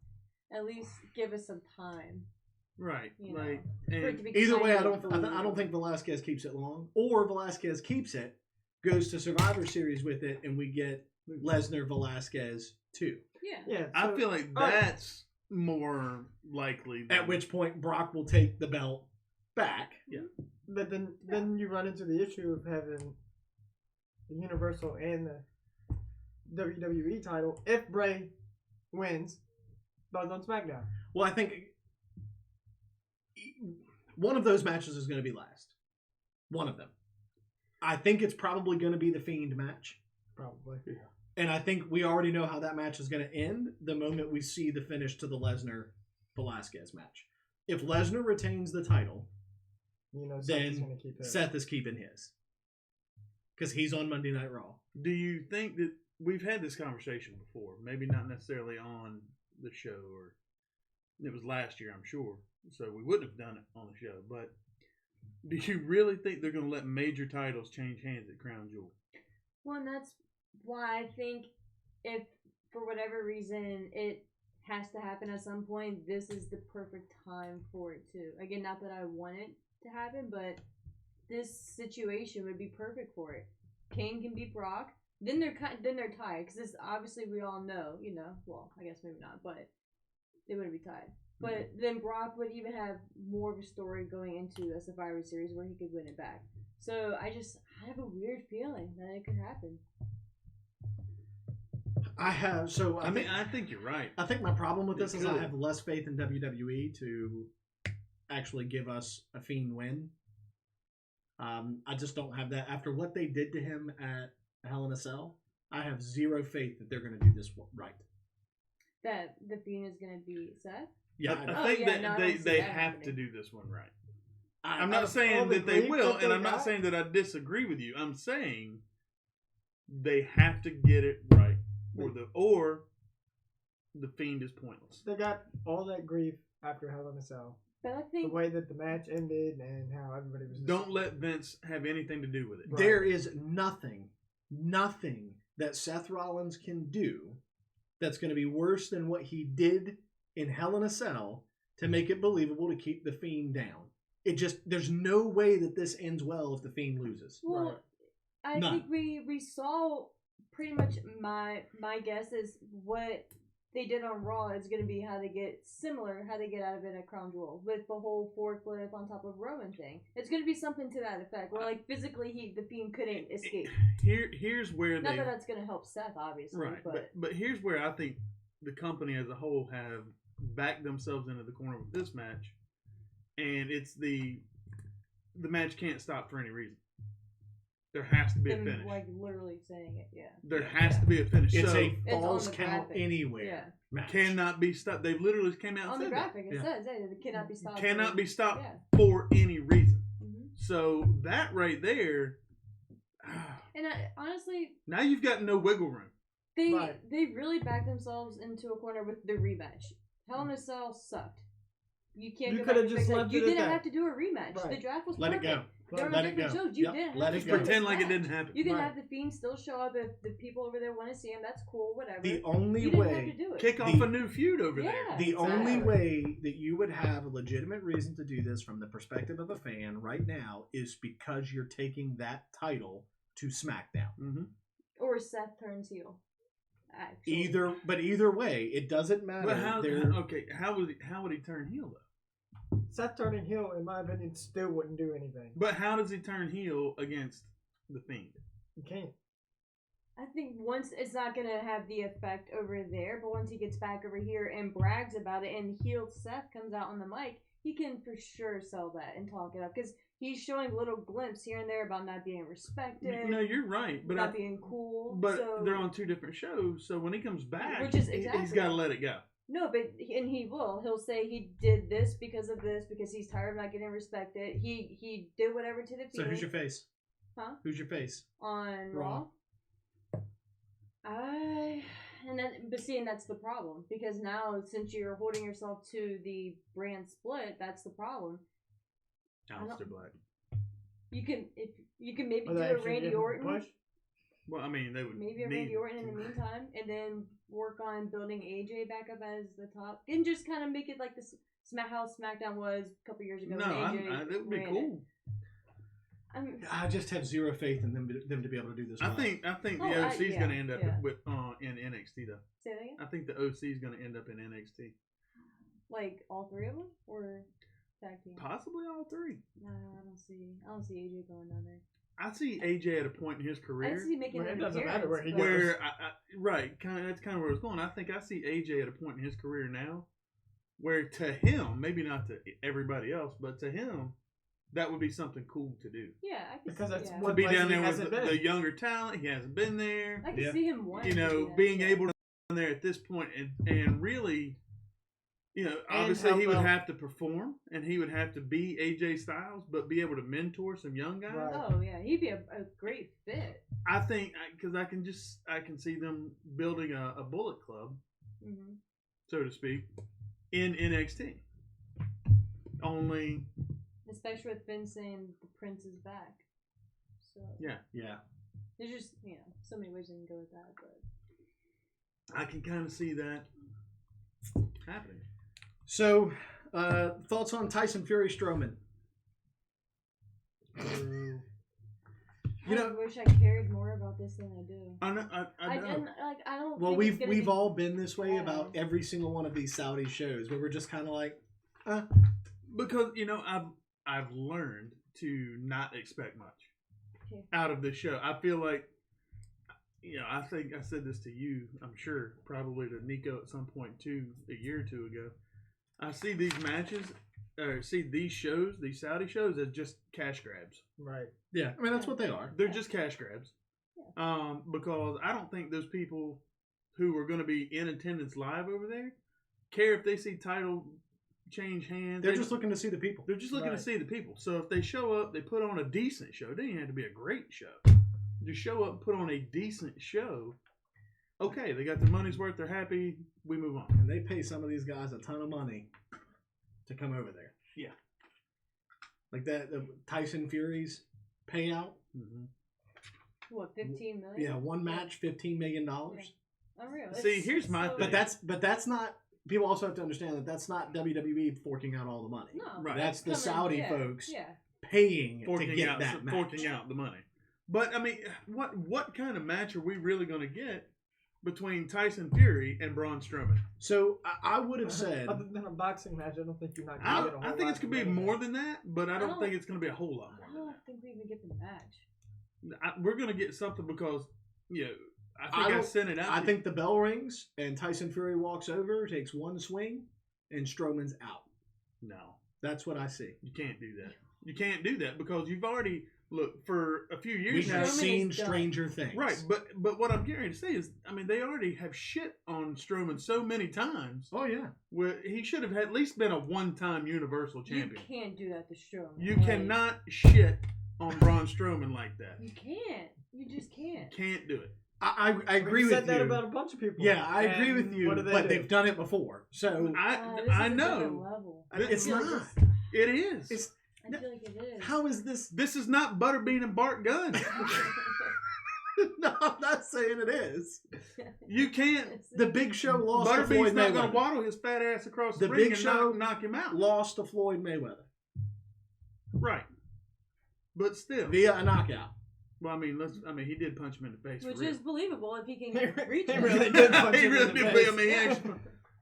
At least give us some time. Right. Like, either way, I don't think Velasquez keeps it long, or Velasquez keeps it, goes to Survivor Series with it, and we get Lesnar Velasquez too. Yeah. I feel like that's more likely. At which point Brock will take the belt back. Yeah. But then you run into the issue of having the Universal and the WWE title if Bray wins, both on SmackDown. Well, I think one of those matches is going to be last. One of them. I think it's probably going to be the Fiend match. Probably. Yeah. And I think we already know how that match is going to end the moment we see the finish to the Lesnar-Velasquez match. If Lesnar retains the title, then Seth is keeping his. Because he's on Monday Night Raw. Do you think that we've had this conversation before? Maybe not necessarily on the show, or it was last year, I'm sure. So we wouldn't have done it on the show. But do you really think they're going to let major titles change hands at Crown Jewel? Well, and that's why I think if, for whatever reason, it has to happen at some point, this is the perfect time for it to. Again, not that I want it to happen, but this situation would be perfect for it. Kane can beat Brock. Then they're tied, because this obviously we all know, well, I guess maybe not, but they wouldn't be tied. But then Brock would even have more of a story going into a Survivor Series where he could win it back. So I have a weird feeling that it could happen. I think you're right. I think my problem with this is I have less faith in WWE to actually give us a Fiend win. I just don't have that. After what they did to him at Hell in a Cell, I have zero faith that they're going to do this right. That the Fiend is going to be Seth? Yeah, I think they have to do this one right. I'm not saying that they will, and I'm not saying that I disagree with you. I'm saying they have to get it right, or the Fiend is pointless. They got all that grief after Hell in a Cell. But I think the way that the match ended and how everybody was. Don't let Vince have anything to do with it. Right. There is nothing that Seth Rollins can do that's going to be worse than what he did in Hell in a Cell to make it believable to keep the Fiend down. There's no way that this ends well if the Fiend loses. Well, right. I think we saw pretty much my guess is what they did on Raw is going to be how they get out of it at Crown Jewel with the whole forklift on top of Roman thing. It's going to be something to that effect where like physically the Fiend couldn't escape. Here's where Not that that's going to help Seth, obviously, right, but here's where I think the company as a whole have backed themselves into the corner with this match, and it's the match can't stop for any reason. There has to be a finish. Like literally saying it, yeah. There has to be a finish. It's so a falls on the count graphic. anywhere. Yeah. Match. cannot be stopped. They literally came out and On the said graphic, that. it says it cannot be stopped. Cannot be stopped Yeah. for any reason. Mm-hmm. So that right there, And honestly, now you've got no wiggle room. they really backed themselves into a corner with the rematch. Hell in a Cell sucked. You can't. You go could back have and just fix it. left You it at didn't that. have to do a rematch. Right. The draft was Let it perfect. go. There were Let it different go. shows. You Yep. didn't Let have it to go. do Pretend this like it match. didn't happen. You can Right. have the Fiend still show up if the people over there want to see him. That's cool. Whatever. The only you didn't have way to do it. Kick off a new feud over there. Yeah. The Exactly. only way that you would have a legitimate reason to do this from the perspective of a fan right now is because you're taking that title to SmackDown. Mm-hmm. Or Seth turns heel. Actually. Either way, it doesn't matter. But how would he turn heel though? Seth turning heel, in my opinion, still wouldn't do anything. But how does he turn heel against the Fiend? You can't. I think once it's not gonna have the effect over there, but once he gets back over here and brags about it, and heel Seth comes out on the mic, he can for sure sell that and talk it up because he's showing little glimpses here and there about not being respected. No, you're right, but not being cool. But so, they're on two different shows, so when he comes back, Which is he's exactly- got to let it go. No, but and he will. He'll say he did this because of this because he's tired of not getting respected. He did whatever to the So Fiend. who's your face? Huh? Who's your face? On Raw. And that's the problem because now since you're holding yourself to the brand split, that's the problem. Aleister Black. You can maybe Well, do they a actually Randy didn't Orton, push. Well, I mean, they would maybe a need Randy Orton in the meantime, and then work on building AJ back up as the top, and just kind of make it like this how SmackDown was a couple years ago. No, when AJ that would be ran cool. I just have zero faith in them to be able to do this. I well. think the Oh, OC is yeah, going to end up yeah. with in NXT though. Say that again? I think the OC is going to end up in NXT. Like all three of them, or tag team? Possibly all three. No, I don't see AJ going down there. I see AJ at a point in his I career see making Well, it an doesn't matter where he appearance, goes. where that's kind of where I was going. I think I see AJ at a point in his career now where to him, maybe not to everybody else, but to him, that would be something cool to do. Yeah, I can Because see, that's yeah. what To be place down he there with hasn't been. the younger talent, he hasn't been there. I can Yeah. see him wanting You to know, do that, being yeah. able to be there at this point and really, you know, obviously help he would out. have to perform and he would have to be AJ Styles, but be able to mentor some young guys. Right. Oh yeah, he'd be a great fit. I think because I can see them building a Bullet Club, Mm-hmm. so to speak, in NXT. Only, Especially with Vince saying the Prince is back. So yeah, there's just so many ways you can go with that, but I can kind of see that happening. So, thoughts on Tyson Fury Strowman? I wish I cared more about this than I do. I know. I know. didn't like. I don't. Well, think it's gonna we've be- all been this way Yeah. about every single one of these Saudi shows, where we're just kind of like, Because I've learned to not expect much Okay. out of this show. I feel like, I think I said this to you. I'm sure probably to Nico at some point too, a year or two ago. I see these matches, or see these shows, these Saudi shows, as just cash grabs. Right. yeah. I mean, that's what they are. They're just cash grabs. Because I don't think those people who are going to be in attendance live over there care if they see title change hands. They're just looking to see the people. They're just looking Right. to see the people. So if they show up, they put on a decent show. It doesn't even have to be a great show. Just show up, put on a decent show. Okay, they got their money's worth. They're happy. We move on. And they pay some of these guys a ton of money to come over there. Yeah. Like the Tyson Fury's payout. Mm-hmm. What 15 million? Yeah, one match, $15 million. Unreal. See, It's here's my so- thing. But that's not. People also have to understand that that's not WWE forking out all the money. No, Right. That's the coming- Saudi yeah, folks Yeah. paying to Forking get out, that match. forking out the money. But I mean, what kind of match are we really going to get between Tyson Fury and Braun Strowman. So I would have said, Other than a boxing match, I don't think you're not going to get a whole I think lot it's going to be from more that. than that, but I don't think it's going to be a whole lot I more than don't think we even get the match. that. We're going to get something because, I think I don't- sent it out. I to think the bell rings and Tyson Fury walks over, takes one swing, and Strowman's out. you. No, That's what I see. you can't do that. You can't do that because you've already, look, for a few years We've now. Strowman seen is done. stranger things. Right, but what I'm getting ready to say is, I mean, they already have shit on Strowman so many times. Oh yeah. Where he should have at least been a one-time Universal You Champion. can't do that to Strowman. You Like, cannot shit on Braun Strowman like that. You can't. You just can't. Can't do it. I agree We've with said that you. about a bunch of people. Yeah, I agree And with you. What do But do? they've done it before, so This I is a different know level. it's I feel not. like it is. It's I feel like it is. how is this? This is not Butterbean and Bart Gunn. No, I'm not saying it is. You can't. The Big Show lost to Butterbean's Floyd not going Mayweather. to waddle his fat ass across the The ring Big and Show knock him out. Lost to Floyd Mayweather Right. But still. via a knockout. Well, I mean, he did punch him in the face. Which for real. is believable if he can He reach he it. really did punch He him really in the did. face. I mean, he actually-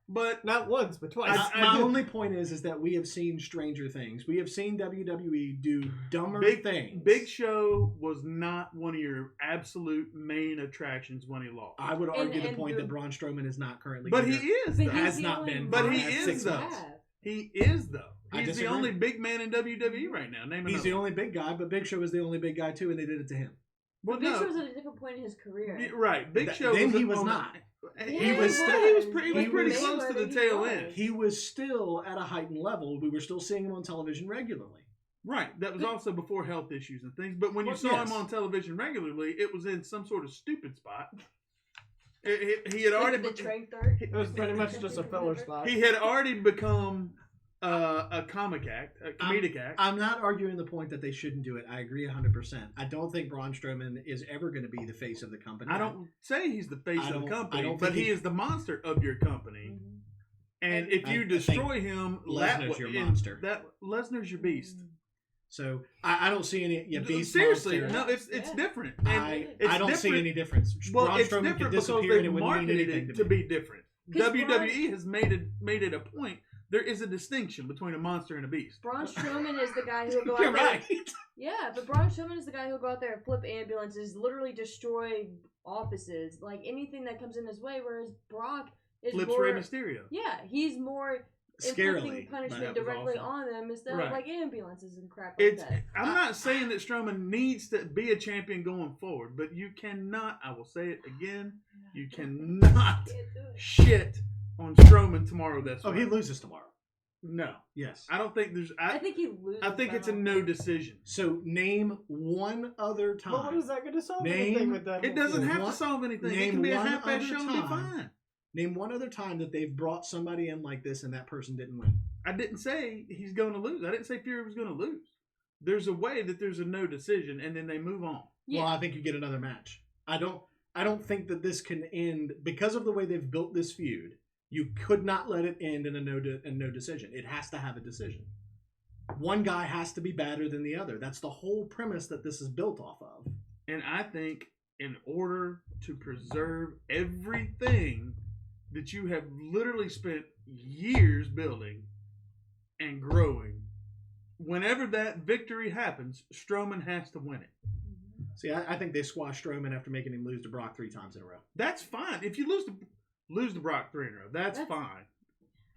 but Not once, but twice. My only point is that we have seen stranger things. We have seen WWE do dumber things. Big Show was not one of your absolute main attractions when he lost. I would argue the and point the- that Braun Strowman is not currently. But he either. is. But Though. Has he's the not only been But for the he last is, 6 though. months. He is though. I He's the disagree. only big man in WWE right now. Name He's another. the only big guy, but Big Show was the only big guy too, and they did it to him. Well, Big no. Show was at a different point in his career. Right. Big Show. Then he at was the not. Yeah, He was. he He was was. pretty. He He was pretty was- close to the Mayweather, tail he end. was. He was still at a heightened level. We were still seeing him on television regularly. Right. That was also before health issues and things. But when you Well, saw him yes. on television regularly, it was in some sort of stupid spot. He had Like already. the train third. It was pretty much just a filler spot. He had already become a comic act, a comedic act. I'm not arguing the point that they shouldn't do it. I agree 100%. I don't think Braun Strowman is ever going to be the face of the company. I don't say he's the face I of the don't- company, I don't but think he is the monster of your company. Mhm. And if I you think destroy him, Lesnar's that your way- monster. That Lesnar's your beast. So I don't see any. Yeah, beast Seriously, monster. no, it's Yeah. different. And I it's don't see different. any difference. Well, Braun it's Strowman different could because disappear and they it wouldn't mean marketed anything it to to me. be different. 'Cause WWE has made it a point. There is a distinction between a monster and a beast. Braun Strowman is the guy who will go You're out there. right. Yeah, but Braun Strowman is the guy who'll go out there and flip ambulances, literally destroy offices, like anything that comes in his way. Whereas Brock is Flips more. Rey Mysterio. Yeah, he's more Scarily. inflicting punishment That was directly awesome. on them instead Right. of like ambulances and crap like It's. that. I'm not saying that Strowman needs to be a champion going forward, but you cannot. I will say it again. You cannot Can't do it. shit on Strowman tomorrow. That's Oh, right. he loses tomorrow. No, Yes. I don't think there's. I think he loses. I think by it's a long. no decision. So name one other time. Well, what is that going to solve Name- anything with that? It whole doesn't thing? have to What? solve anything. It Name can be a one half-ass other show and be time. fine. Name one other time that they've brought somebody in like this and that person didn't win. I didn't say he's going to lose. I didn't say Fury was going to lose. There's a way that there's a no decision, and then they move on. Yeah. Well, I think you get another match. I don't think that this can end because of the way they've built this feud. You could not let it end in a no decision. It has to have a decision. One guy has to be better than the other. That's the whole premise that this is built off of. And I think in order to preserve everything that you have literally spent years building and growing, whenever that victory happens, Strowman has to win it. See, I think they squashed Strowman after making him lose to Brock 3 times in a row. That's fine. If you lose to Brock 3 in a row, that's That's-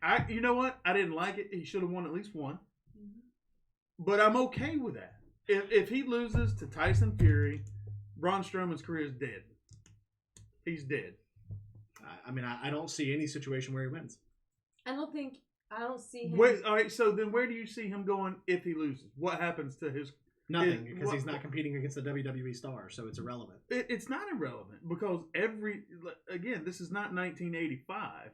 fine. You know what? I didn't like it. He should have won at least one. Mhm. But I'm okay with that. If he loses to Tyson Fury, Braun Strowman's career is dead. He's dead. I don't see any situation where he wins. I don't see him. Wait, all right. So then, where do you see him going if he loses? What happens to his? Nothing, It- because he's what- not competing against the WWE star, so it's irrelevant. It's not irrelevant because again, this is not 1985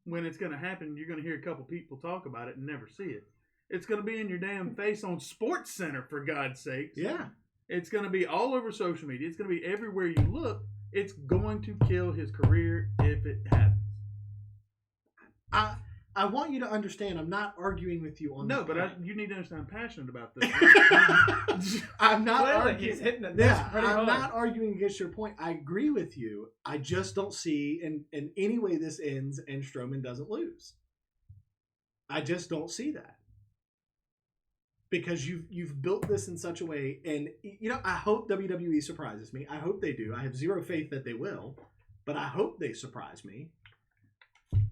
when it's going to happen. You're going to hear a couple people talk about it and never see it. It's going to be in your damn face on Sports Center, for God's sakes. Yeah. It's going to be all over social media. It's going to be everywhere you look. It's going to kill his career if it happens. I I want you to understand. I'm not arguing with you on No, this but point. you need to understand I'm passionate about this. I'm not Clearly, arguing. he's hitting it Yeah, pretty I'm hard. not arguing against your point. I agree with you. I just don't see in any way this ends and Strowman doesn't lose. I just don't see that. Because you've built this in such a way, and I hope WWE surprises me. I hope they do. I have zero faith that they will, but I hope they surprise me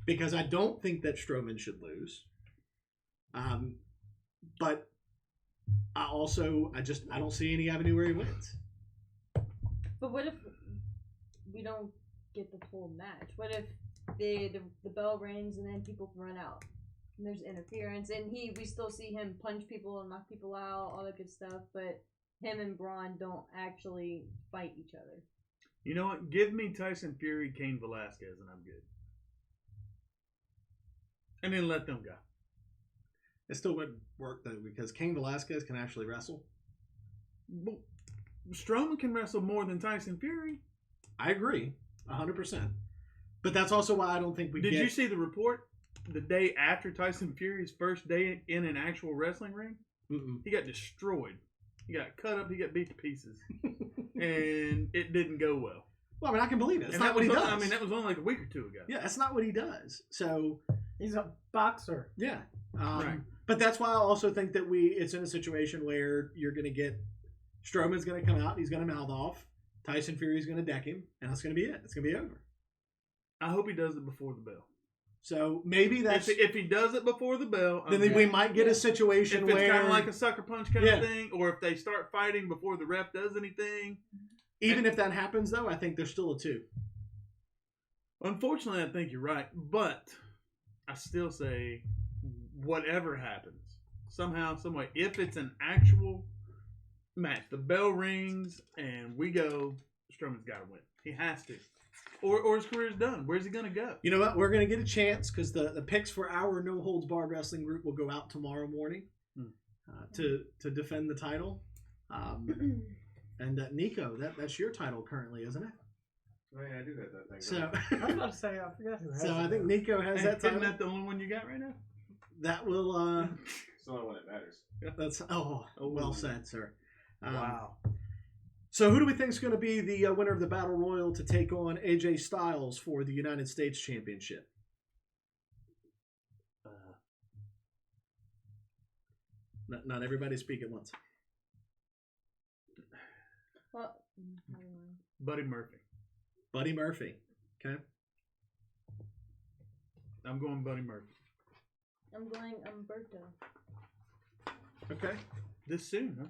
because I don't think that Strowman should lose. But I don't see any avenue where he wins. But what if we don't get the full match? What if the bell rings and then people run out? And there's interference, and we still see him punch people and knock people out, all that good stuff, but him and Braun don't actually fight each other. You know what? Give me Tyson Fury, Cain Velasquez, and I'm good. And then let them go. It still wouldn't work though because Cain Velasquez can actually wrestle. Well, Strowman can wrestle more than Tyson Fury. I agree, 100%. But that's also why I don't think we Did you see the report? The day after Tyson Fury's first day in an actual wrestling ring, he got destroyed. He got cut up. He got beat to pieces, and it didn't go well. Well, I mean, I can believe it. It's And not what he does. I mean, that was only like a week or two ago. Yeah, that's not what he does. So He's a boxer. yeah, Right. But that's why I also think that it's in a situation where you're going to get Strowman's going to come out. He's going to mouth off. Tyson Fury's going to deck him, and that's going to be it. It's going to be over. I hope he does it before the bell. So maybe that's If he does it before the bell, then we might get a situation if it's where kind of like a sucker punch kind of thing, or if they start fighting before the ref does anything. even if that happens, though, I think there's still a 2. Unfortunately, I think you're right, but I still say whatever happens, somehow, someway, if it's an actual match, the bell rings and we go, Strowman's got to win. He has to. Or his career's done. Where's he going to go? You know what? We're going to get a chance because the picks for our No Holds Barred Wrestling group will go out tomorrow morning to defend the title. And Nico, that's your title currently, isn't it? Oh, yeah, I do have that thing. So, I was about to say, I forgot who has so it. I think Nico has that Isn't title. that the only one you got right now? That will. It's the only one that matters. That's well said, sir. Wow. So who do we think is going to be the winner of the Battle Royal to take on AJ Styles for the United States Championship? Not everybody speak at once. Well, never mind. Buddy Murphy. Buddy Murphy. Okay. I'm going Buddy Murphy. I'm going Umberto. Okay. This soon, huh?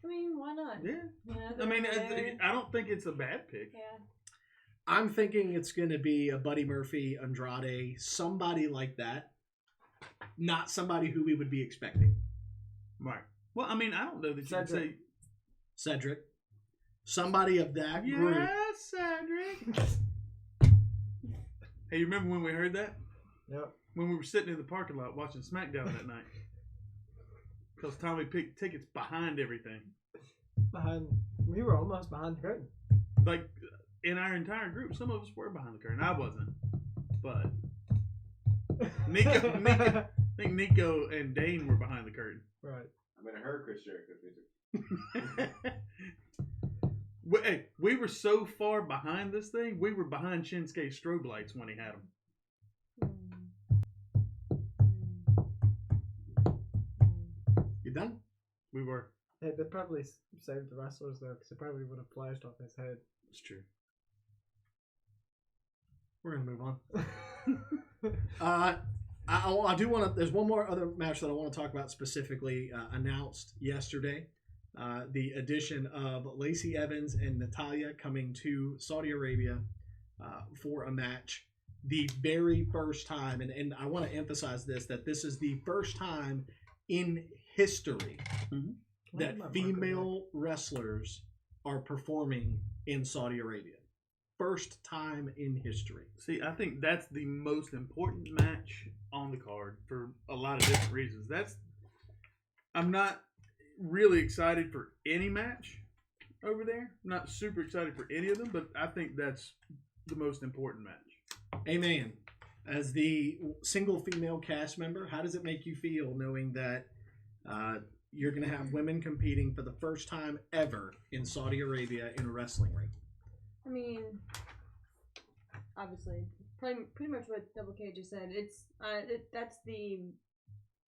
I mean, why not? Yeah. Yeah, I mean, there. I don't think it's a bad pick. Yeah. I'm thinking it's going to be a Buddy Murphy, Andrade, somebody like that. Not somebody who we would be expecting. Right. Well, I mean, I don't know that you can say... Cedric. Somebody of that group. Yes, Cedric. Hey, you remember when we heard that? Yep. When we were sitting in the parking lot watching SmackDown that night. Because Tommy picked tickets behind everything. We were almost behind the curtain. Like, in our entire group, some of us were behind the curtain. I wasn't. But I think Nico and Dane were behind the curtain. Right. I mean, I heard Chris Jericho's music. Hey, we were so far behind this thing, we were behind Shinsuke's strobe lights when he had them. You done? We were. Hey, they probably saved the wrestlers though, because it probably would have flashed off his head. It's true. We're going to move on. I do want to. There's one more other match that I want to talk about specifically. Announced yesterday, the addition of Lacey Evans and Natalya coming to Saudi Arabia for a match. The very first time, and I want to emphasize this, that this is the first time in history that female wrestlers are performing in Saudi Arabia. First time in history. See, I think that's the most important match on the card for a lot of different reasons. I'm not really excited for any match over there. I'm not super excited for any of them, but I think that's the most important match. Amen. As the single female cast member, how does it make you feel knowing that you're going to have women competing for the first time ever in Saudi Arabia in a wrestling ring? I mean, obviously, pretty much what Double K just said. That's the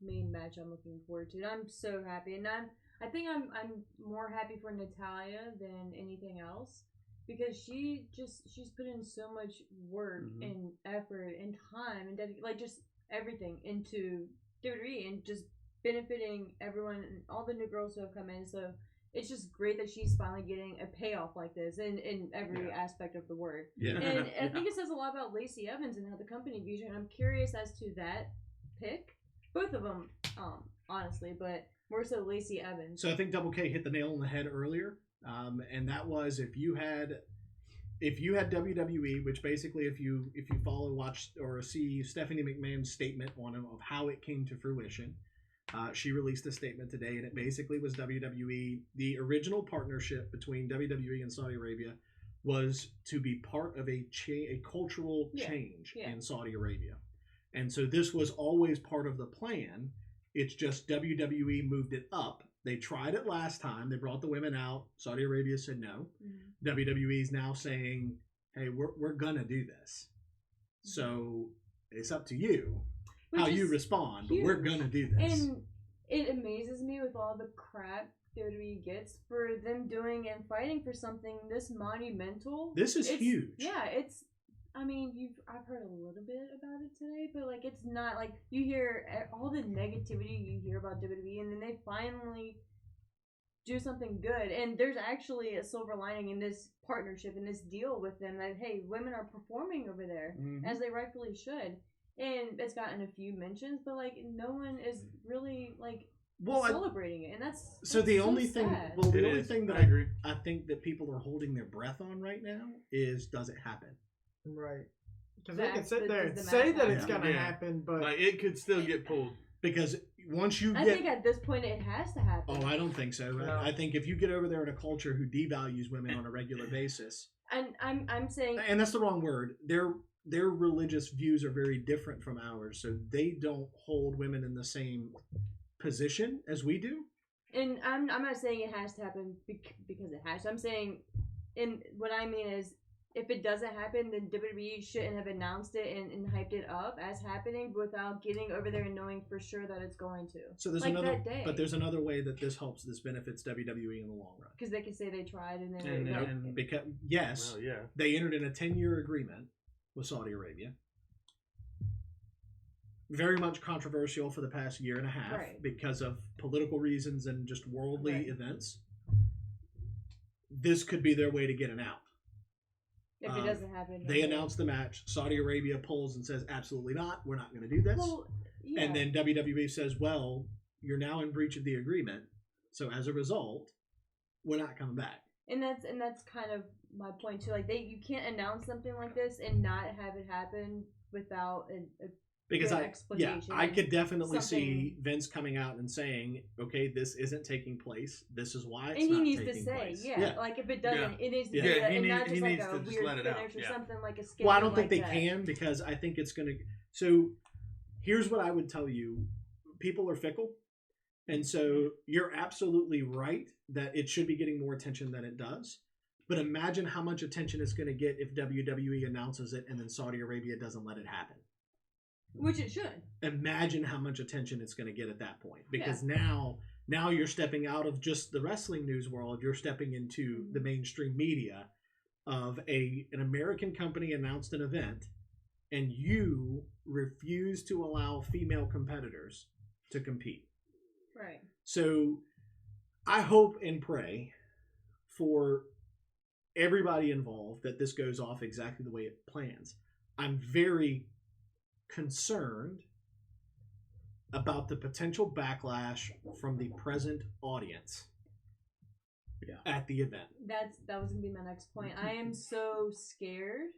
main match I'm looking forward to. And I'm so happy, and I think I'm more happy for Natalia than anything else because she's put in so much work and effort and time and like just everything into WWE and just benefiting everyone and all the new girls who have come in. So it's just great that she's finally getting a payoff like this in every aspect of the word. Yeah. And I think it says a lot about Lacey Evans and how the company views her. And I'm curious as to that pick. Both of them, honestly, but more so Lacey Evans. So I think Double K hit the nail on the head earlier, and that was if you had WWE, which basically if you follow, watch, or see Stephanie McMahon's statement on of how it came to fruition. She released a statement today, and it basically was WWE. The original partnership between WWE and Saudi Arabia was to be part of a cultural change in Saudi Arabia. And so this was always part of the plan. It's just WWE moved it up. They tried it last time. They brought the women out. Saudi Arabia said no. WWE is now saying, hey, we're going to do this. So it's up to you. How you respond, but we're gonna do this. And it amazes me with all the crap WWE gets for them doing and fighting for something this monumental. This is huge. Yeah, it's. I mean, I've heard a little bit about it today, but like it's not like you hear all the negativity you hear about WWE, and then they finally do something good. And there's actually a silver lining in this partnership, in this deal with them that hey, women are performing over there as they rightfully should. And it's gotten a few mentions, but like no one is really like celebrating it, and that's so the only sad. thing. Well, the only thing that I think that people are holding their breath on right now is does it happen? Right, because they can sit there and say that it's gonna happen, but like it could still get pulled because once you I think at this point it has to happen. Oh, I don't think so. No. I think if you get over there in a culture who devalues women on a regular basis, and I'm saying, and that's the wrong word. Their religious views are very different from ours, so they don't hold women in the same position as we do. And I'm not saying it has to happen because it has to. I'm saying, and what I mean is, if it doesn't happen, then WWE shouldn't have announced it and hyped it up as happening without getting over there and knowing for sure that it's going to. So there's there's another way that this benefits WWE in the long run. Because they can say they tried and then because they entered in a 10-year agreement with Saudi Arabia. Very much controversial for the past year and a half because of political reasons and just worldly events. This could be their way to get an out. If it doesn't happen. They announce the match. Saudi Arabia pulls and says, absolutely not. We're not going to do this. Well, yeah. And then WWE says, well, you're now in breach of the agreement. So as a result, we're not coming back. And that's kind of my point too. Like you can't announce something like this and not have it happen without a because explanation. I could definitely see Vince coming out and saying, "Okay, this isn't taking place. This is why it's not taking place." And he needs to say, like if it doesn't, it needs to be, and not just like a weird finish or something like a skip. Well, I don't think they can because I think it's gonna. So, here's what I would tell you: people are fickle, and so you're absolutely right that it should be getting more attention than it does. But imagine how much attention it's going to get if WWE announces it and then Saudi Arabia doesn't let it happen. Which it should. Imagine how much attention it's going to get at that point. Because now you're stepping out of just the wrestling news world. You're stepping into the mainstream media of an American company announced an event and you refuse to allow female competitors to compete. Right. So I hope and pray for everybody involved that this goes off exactly the way it plans. I'm very concerned about the potential backlash from the present audience at the event. That was going to be my next point. I am so scared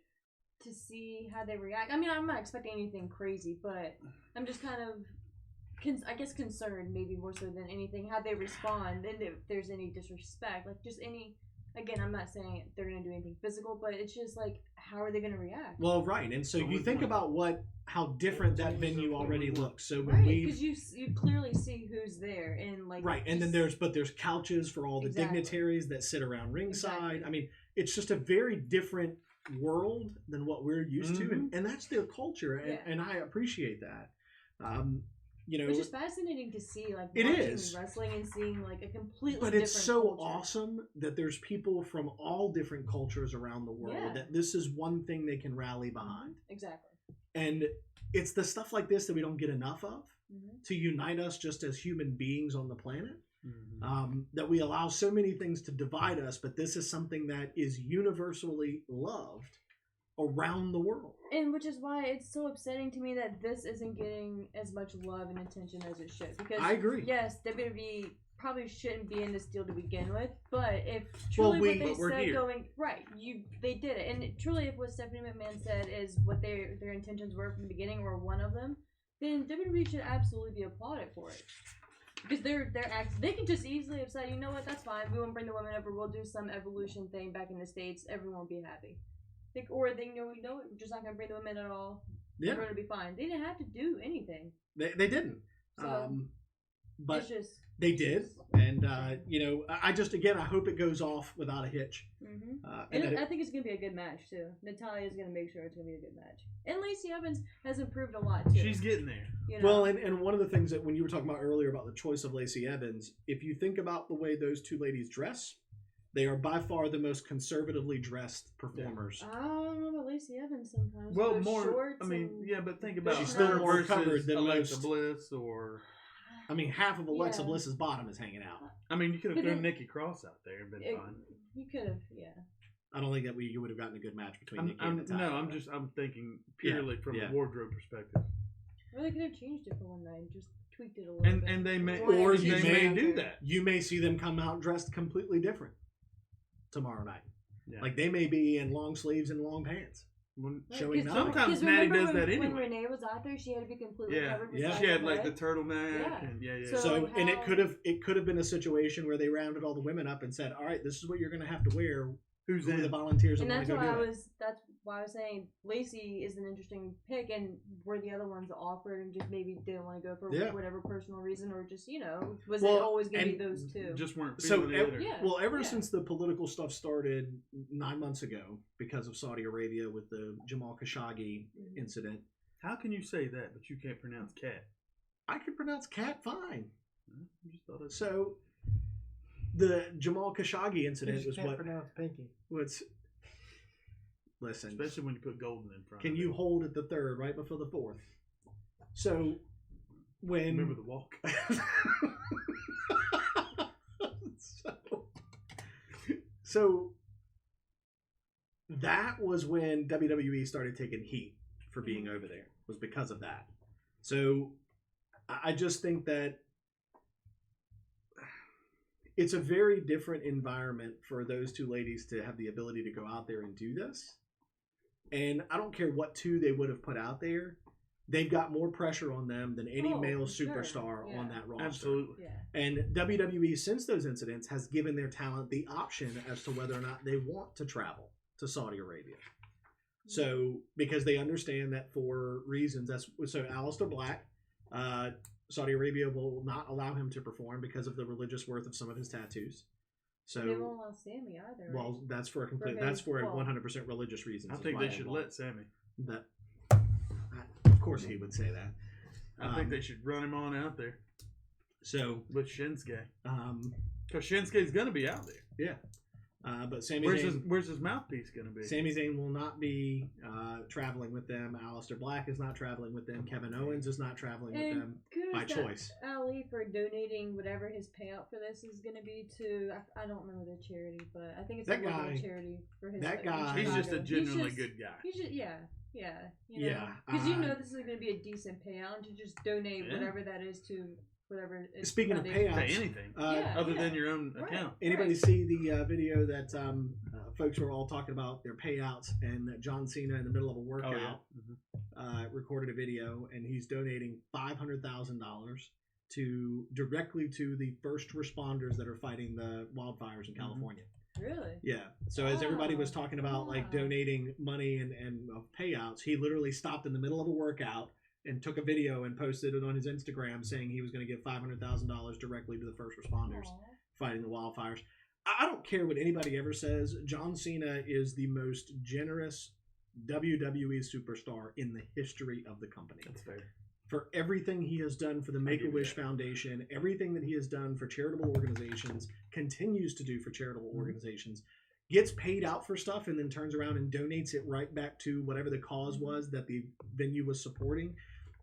to see how they react. I mean, I'm not expecting anything crazy, but I'm just kind of concerned maybe more so than anything how they respond and if there's any disrespect, like just any again, I'm not saying they're gonna do anything physical, but it's just like, how are they gonna react? Well, right, and so you think about how different that venue already looks. So when Right, because you clearly see who's there, and like right, and then there's couches for all the Exactly. dignitaries that sit around ringside. Exactly. I mean, it's just a very different world than what we're used to, and that's their culture, and I appreciate that. Which is fascinating to see, like it watching is wrestling and seeing like a completely but different it's so culture. awesome that there's people from all different cultures around the world Yeah. that this is one thing they can rally behind. Exactly. And it's the stuff like this that we don't get enough of to unite us just as human beings on the planet. That we allow so many things to divide us, but this is something that is universally loved around the world. And which is why it's so upsetting to me that this isn't getting as much love and attention as it should. Because I agree. Yes, WWE probably shouldn't be in this deal to begin with, but if truly what they said here. they did it, and truly if what Stephanie McMahon said is what their intentions were from the beginning, or one of them, then WWE should absolutely be applauded for it. Because they can just easily have said, you know what, that's fine, we won't bring the women over, we'll do some evolution thing back in the States, everyone will be happy. Or they know, we're just not going to bring the women at all. Yeah. We're going to be fine. They didn't have to do anything. They didn't. So, But it's just, they did. And, I hope it goes off without a hitch. I think it's going to be a good match, too. Natalia is going to make sure it's going to be a good match. And Lacey Evans has improved a lot, too. She's getting there. You know? Well, and one of the things that when you were talking about earlier about the choice of Lacey Evans, if you think about the way those two ladies dress, they are by far the most conservatively dressed performers. I don't know about Lacey Evans sometimes. Well, Those more. shorts I mean, and- yeah, but think about She's her still more versus covered than Alexa most. Bliss, or I mean, half of Alexa Yeah. Bliss's bottom is hanging out. I mean, you could have But thrown then- Nikki Cross out there and been fine. You could have, yeah. I don't think that you would have gotten a good match between Nikki and Natalia. I'm thinking purely from yeah. a wardrobe perspective. Or they could have changed it for one night and just tweaked it a little bit. And they may Or you they may- may do that. You may see them come out dressed completely different tomorrow night. Yeah. Like they may be in long sleeves and long pants. When- showing Because- nothing. Sometimes because Natty remember does that when anyway. Renee was out there, she had to be completely Yeah, covered. Yeah. besides she had her like the head. turtleneck, Yeah. and yeah. So- So, like and how- it could have been a situation where they rounded all the women up and said, "All right, this is what you're going to have to wear. Who's Who are the in? volunteers that And want that's to go why do it?" that's why I was saying Lacey is an interesting pick, and were the other ones offered and just maybe didn't want to go for Yeah. whatever personal reason, or just was Well, it always going to be and those two? Just weren't So, feeling it either. Yeah. well, ever yeah. since the political stuff started 9 months ago because of Saudi Arabia with the Jamal Khashoggi incident, How can you say that, but you can't pronounce cat? I can pronounce cat fine. I just thought it. So, the Jamal Khashoggi You incident just was can't what pronounce pinky. was. Listen, Especially when you put golden in front. can of you it. hold at the third right before the fourth? So, when remember the walk? so that was when WWE started taking heat for being over there. Was because of that. So I just think that it's a very different environment for those two ladies to have the ability to go out there and do this. And I don't care what two they would have put out there. They've got more pressure on them than any Oh, male for sure. superstar Yeah. on that roster. Absolutely. Yeah. And WWE, since those incidents, has given their talent the option as to whether or not they want to travel to Saudi Arabia. So, because they understand that for reasons, so Aleister Black, Saudi Arabia will not allow him to perform because of the religious worth of some of his tattoos. They So, won't allow Sammy either. well, right? that's for a For his- 100% religious reasons. I is think why they should won't. let Sammy. That. Of course, he would say that. I think they should run him on out there So, with Shinsuke. um, Because Shinsuke's going to be out there. yeah. But Sami Where's his mouthpiece going to be? Sami Zayn will not be traveling with them. Aleister Black is not traveling with them. Kevin Owens is not traveling with And them kudos by to choice. Ali for donating whatever his payout for this is going to be to. I don't remember the charity, but I think it's That a local guy- charity for his. that in guy- He's just a Chicago. genuinely He's just- good guy. He's just You Yeah, because you know this is going to be a decent payout, and to just donate Yeah. whatever that is to whatever. Speaking of foundation. To payouts, anything. Yeah. Other than your own Right. account. anybody Right. see the video that folks were all talking about their payouts, and that John Cena in the middle of a Oh, workout yeah. recorded a video, and he's donating $500,000 directly to the first responders that are fighting the wildfires in California. Really? Yeah. So as everybody was Oh, talking about like wow. donating money and payouts, he literally stopped in the middle of a workout and took a video and posted it on his Instagram saying he was going to give $500,000 directly to the first responders Aw. fighting the wildfires. I don't care what anybody ever says. John Cena is the most generous WWE superstar in the history of the company. That's fair. For everything he has done for the Make-A-Wish Foundation, everything that he has done for charitable organizations, continues to do for charitable organizations, gets paid out for stuff and then turns around and donates it right back to whatever the cause was that the venue was supporting.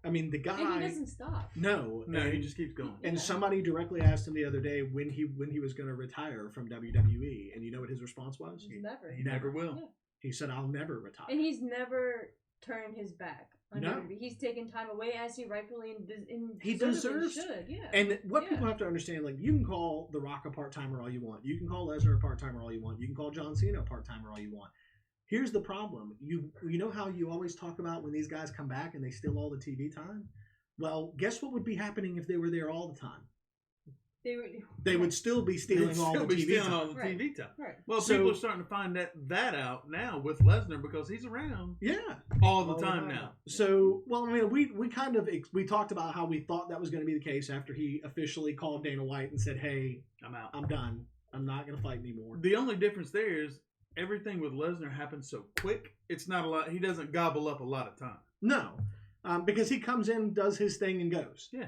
I mean, the guy... And he doesn't stop. No. No, and, he just keeps going. And Yeah. somebody directly asked him the other day when he was going to retire from WWE, and you know what his response was? He's never. He never will. Yeah. He said, "I'll never retire." And he's never turned his back on No. WWE. He's taken time away as he rightfully He deservedly deserves- should. Yeah. And what Yeah. people have to understand, like, you can call The Rock a part-timer all you want. You can call Lesnar a part-timer all you want. You can call John Cena a part-timer all you want. Here's the problem. You know how you always talk about when these guys come back and they steal all the TV time? Well, guess what would be happening if they were there all the time? They would still be stealing He'd all still the be TV stealing time. all the Right. TV time. Right. Well, So- people are starting to find that out now with Lesnar because he's around Yeah. all the All the time time. now. So, well, I mean, we kind of we talked about how we thought that was going to be the case after he officially called Dana White and said, "Hey, I'm out. I'm done. I'm not going to fight anymore." The only difference there is everything with Lesnar happens so quick. It's not a lot. He doesn't gobble up a lot of time. No, because he comes in, does his thing, and goes. Yeah.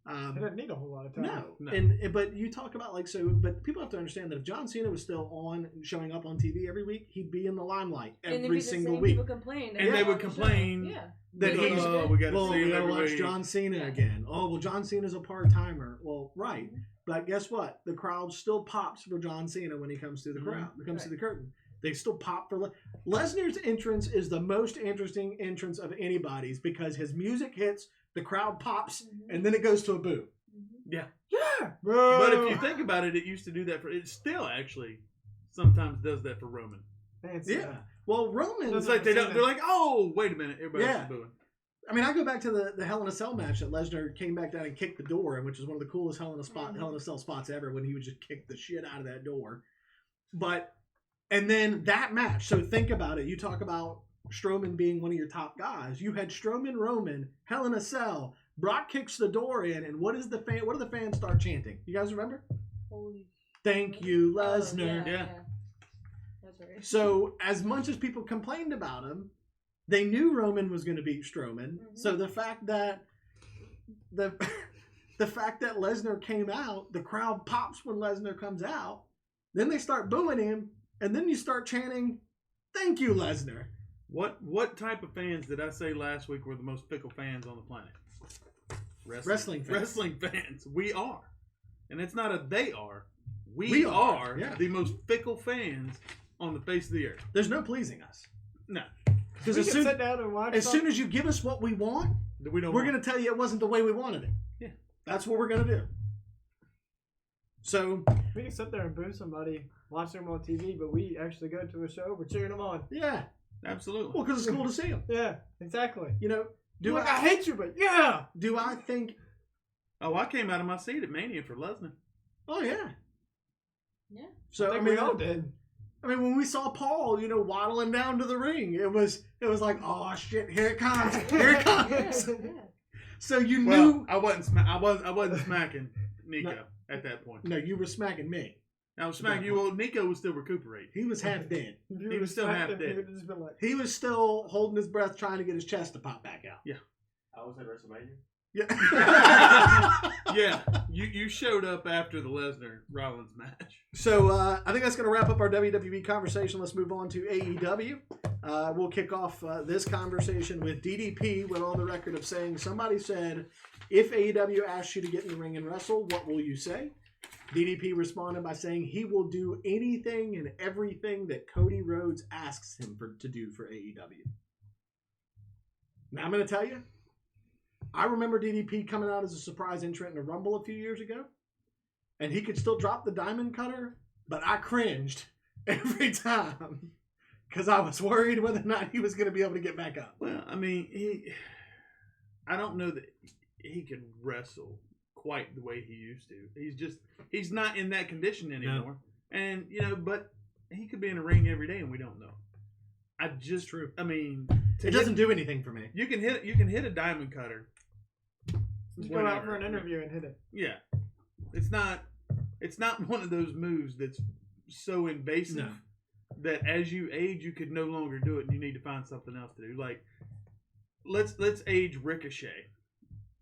He doesn't need a whole lot of time. No. No. But you talk about but people have to understand that if John Cena was still showing up on TV every week, he'd be in the limelight And then every be the single same week. people complain. And they on would the show. complain Yeah. That Like, he's oh, we got to well, see we him gotta every watch week. John Cena Yeah. again. Oh, well, John Cena's a part timer. Well, right, but guess what? The crowd still pops for John Cena when he comes through the crowd. He comes through the curtain. They still pop for Lesnar's entrance is the most interesting entrance of anybody's because his music hits, the crowd pops, and then it goes to a boo. Yeah. Yeah. But if you think about it, it used to do that for. It still actually sometimes does that for Roman. Yeah. Well, Roman. It's like they're like, oh, wait a minute, everybody else Yeah. is booing. I mean, I go back to the Hell in a Cell match that Lesnar came back down and kicked the door in, which is one of the coolest Hell in a Cell spots ever when he would just kick the shit out of that door. And then that match. So think about it. You talk about Strowman being one of your top guys. You had Strowman, Roman, Hell in a Cell. Brock kicks the door in, and what do the fans start chanting? You guys remember? Holy. Thank you, Oh, Lesnar. Yeah. That's right. So as much as people complained about him, they knew Roman was going to beat Strowman. So the fact that the fact that Lesnar came out, the crowd pops when Lesnar comes out. Then they start booing him, and then you start chanting, "Thank you, Lesnar." What type of fans did I say last week were the most fickle fans on the planet? Wrestling fans. Wrestling fans. We are. And it's not a they are. We, We are, yeah. the most fickle fans on the face of the earth. There's no pleasing us. No. Because We as can soon sit down and watch. as soon as you give us what we want, We don't we're want- going to tell you it wasn't the way we wanted it. Yeah. That's what we're going to do. So, we can sit there and boo somebody, watch them on TV, but we actually go to a show. We're cheering them on. yeah. Absolutely. Well, because it's cool to see them. Yeah, exactly. You know, do Like, I I hate you, but yeah. do I think? Oh, I came out of my seat at Mania for Lesnar. Oh yeah. Yeah. So I think we all did. I mean, when we saw Paul, waddling down to the ring, it was like, oh shit, here it comes, here it comes. Yeah. So you Well, knew. I wasn't smacking Nico No. at that point. No, you were smacking me. I was smacking you. Well, Nico was still recuperating. He was half dead. If you He would've was still smacked half him, dead. he would've just been like, He was still holding his breath, trying to get his chest to pop back out. I was at WrestleMania. Yeah. Yeah, you showed up after the Lesnar Rollins match. So I think that's going to wrap up our WWE conversation. Let's move on to AEW. We'll kick off this conversation with DDP went on the record of saying, somebody said, if AEW asks you to get in the ring and wrestle, what will you say? DDP responded by saying he will do anything and everything that Cody Rhodes asks him to do for AEW. Now I'm going to tell you, I remember DDP coming out as a surprise entrant in a Rumble a few years ago, and he could still drop the diamond cutter, but I cringed every time because I was worried whether or not he was going to be able to get back up. Well, I mean, I don't know that he could wrestle quite the way he used to. He's not in that condition anymore. And but he could be in a ring every day, and we don't know. True. I mean, It doesn't do anything for me. You can hit a diamond cutter. Just go out for an interview and hit it. Yeah, it's not one of those moves that's so invasive that as you age, you could no longer do it, and you need to find something else to do. Like, let's age Ricochet.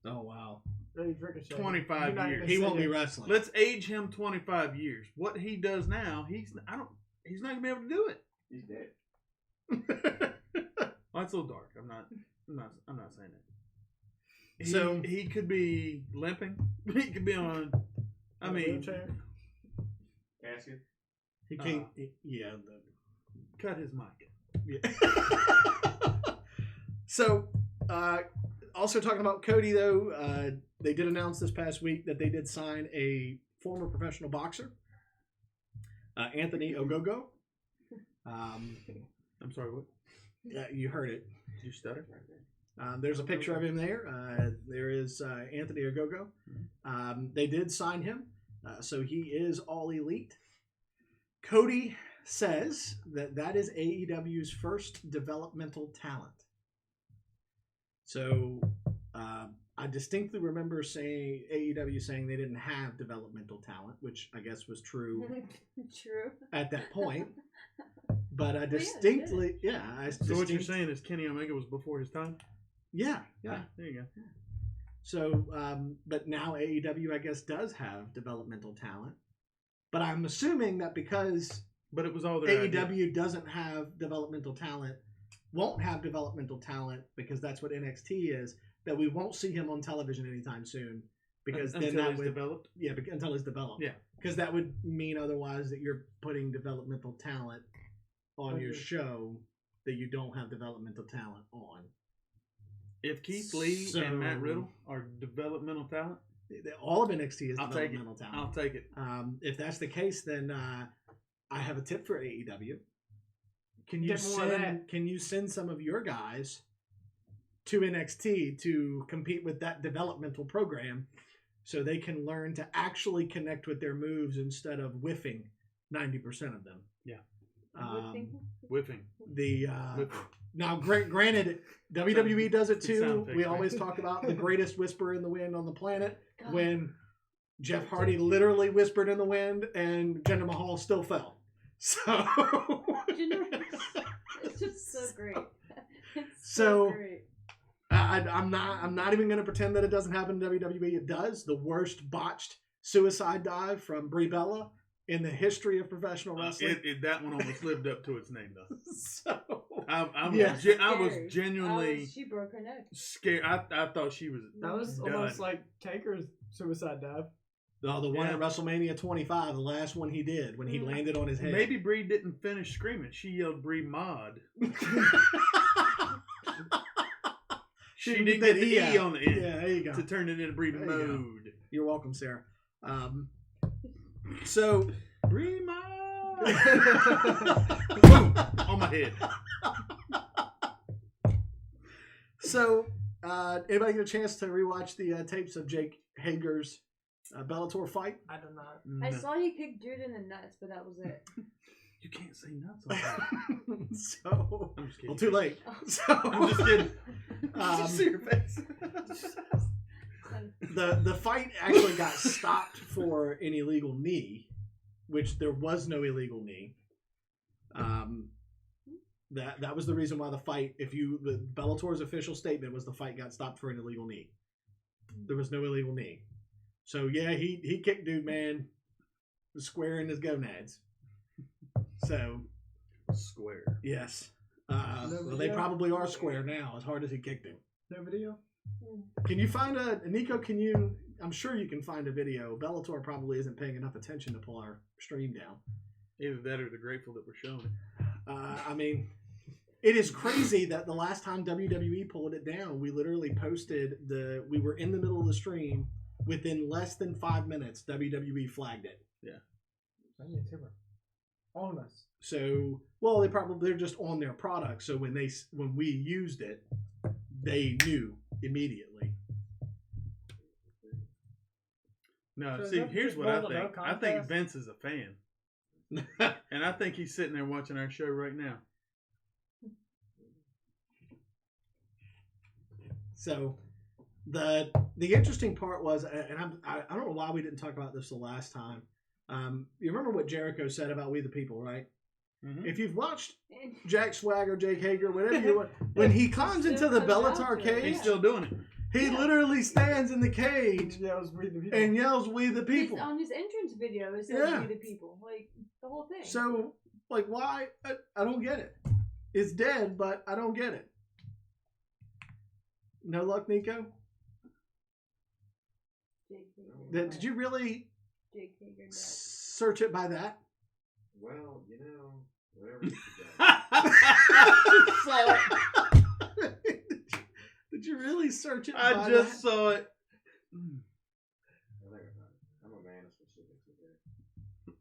Oh wow. 25 years. He won't be wrestling. Let's age him 25 years. What he does now, he's not gonna be able to do it. He's dead. Well, that's a little dark. I'm not saying that. So he could be limping. He could be on. I mean, Casket. he can't. cut his mic. Yeah. So, also talking about Cody though, they did announce this past week that they did sign a former professional boxer, Anthony Ogogo. I'm sorry, what? Yeah, you heard it. Did you stutter? There's a picture of him there. There is Anthony Ogogo. They did sign him, so he is all elite. Cody says that is AEW's first developmental talent. So I distinctly remember saying AEW saying they didn't have developmental talent, which I guess was true. True. At that point. But I distinctly, So what you're saying is Kenny Omega was before his time? Yeah. There you go. So, but now AEW, I guess, does have developmental talent. But I'm assuming that because But it was all their AEW idea. doesn't have developmental talent, won't have developmental talent because that's what NXT is, that we won't see him on television anytime soon. Because then until that he's would, developed? Yeah, until he's developed. Yeah. Because that would mean otherwise that you're putting developmental talent on your show that you don't have developmental talent on. If Keith Lee and Matt Riddle are developmental talent, all of NXT is I'll take it. developmental talent. I'll take it. If that's the case, then I have a tip for AEW. Can you send some of your guys to NXT to compete with that developmental program so they can learn to actually connect with their moves instead of whiffing 90% of them? Yeah. Whiffing. Whiffing. Now, granted, WWE does it too. Effects, we right? always talk about the greatest whisper in the wind on the planet God. when Jeff Hardy literally whispered in the wind and Jinder Mahal still fell. So it's just so great. It's So- great. I'm not even going to pretend that it doesn't happen in WWE. It does. The worst botched suicide dive from Brie Bella in the history of professional wrestling. That one almost lived up to its name, though. So I was Scary. genuinely She broke her neck. scared. I thought she was. That was done. almost like Taker's suicide dive. the one at WrestleMania 25, the last one he did when he landed on his head. Maybe Brie didn't finish screaming. She yelled Brie Mod. She didn't get the E on the end. Yeah, there you go. To turn it into Brie There you go. Mode. You're welcome, Sarah. So Brie Mod. Boom! On my head. So, anybody get a chance to rewatch the tapes of Jake Hager's Bellator fight? I do not. I saw he kicked dude in the nuts, but that was it. You can't say nuts on that. So, I'm just kidding. well, too late. So, I'm just kidding. um, See your face. the fight actually got stopped for an illegal knee, which there was no illegal knee. That was the reason why the fight. The Bellator's official statement was the fight got stopped for an illegal knee. There was no illegal knee. So yeah, he kicked dude, man, square in his gonads. So Square. yes, well, they probably are square now. As hard as he kicked him. No video? Can you find Nico? I'm sure you can find a video. Bellator probably isn't paying enough attention to pull our stream down. Either that or they're grateful that we're showing it. I mean, it is crazy that the last time WWE pulled it down, we literally posted we were in the middle of the stream. Within less than 5 minutes, WWE flagged it. Yeah. YouTuber. On us. So, well, they're just on their product. So when we used it, they knew immediately. No, So is see, that here's just what I rolled think. up I think contest? Vince is a fan. And I think he's sitting there watching our show right now. So the interesting part was, and I don't know why we didn't talk about this the last time. You remember what Jericho said about We the People, right? Mm-hmm. If you've watched Jack Swagger, Jake Hager, whatever you want, when he climbs into the Bellator cage, He's still doing it. he literally stands in the cage Yells, "We the people." and yells, "We the people." On his entrance video, it says Yeah. "We the people," like the whole thing. So, like, why? I don't get it. It's dead, but I don't get it. No luck, Nico? Jake Hager. Did you really Jake Hager. Nuts. search it by that? Well, whatever you got. Did you really search it? I just saw it. I think I found it. I'm a man of specifics. Okay.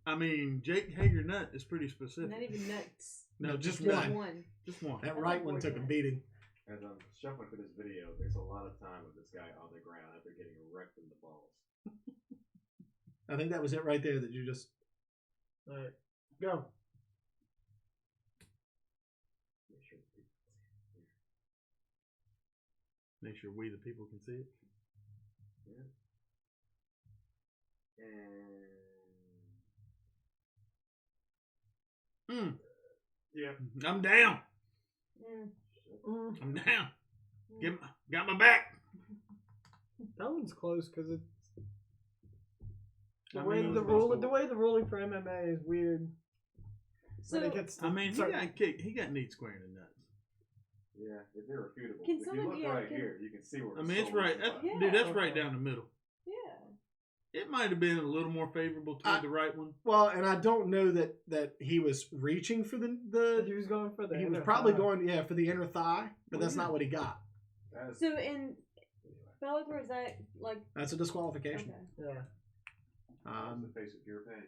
I mean, Jake Hager nut is pretty specific. Not even nuts. No, just Just one. one. Just one. That right one took a beating. As I'm shuffling through this video, there's a lot of time with this guy on the ground after getting wrecked in the balls. I think that was it right there that you just. All right, go. Make sure Make sure we people see it. the people can see it. Yeah. And Yeah. I'm down. Mm. I'm down. Got my back. That one's close because it's the I way mean, the ruling for MMA is weird. So, When it gets to, I mean, he got kicked. He got kneed square in the nuts. yeah, if they're refutable. Can If someone- you look yeah, right can- here, you can see where. I the mean, it's soul right. is That, divided. Yeah. Dude, that's right down the middle. yeah. It might have been a little more favorable to the right one. Well, and I don't know that he was reaching for he the. was going for the. He was inner probably thigh. going, for the inner thigh, but that's Yeah. not what he got. That's- So in Bellator, is that like That's a disqualification. okay? Yeah. that's the face of pure pain.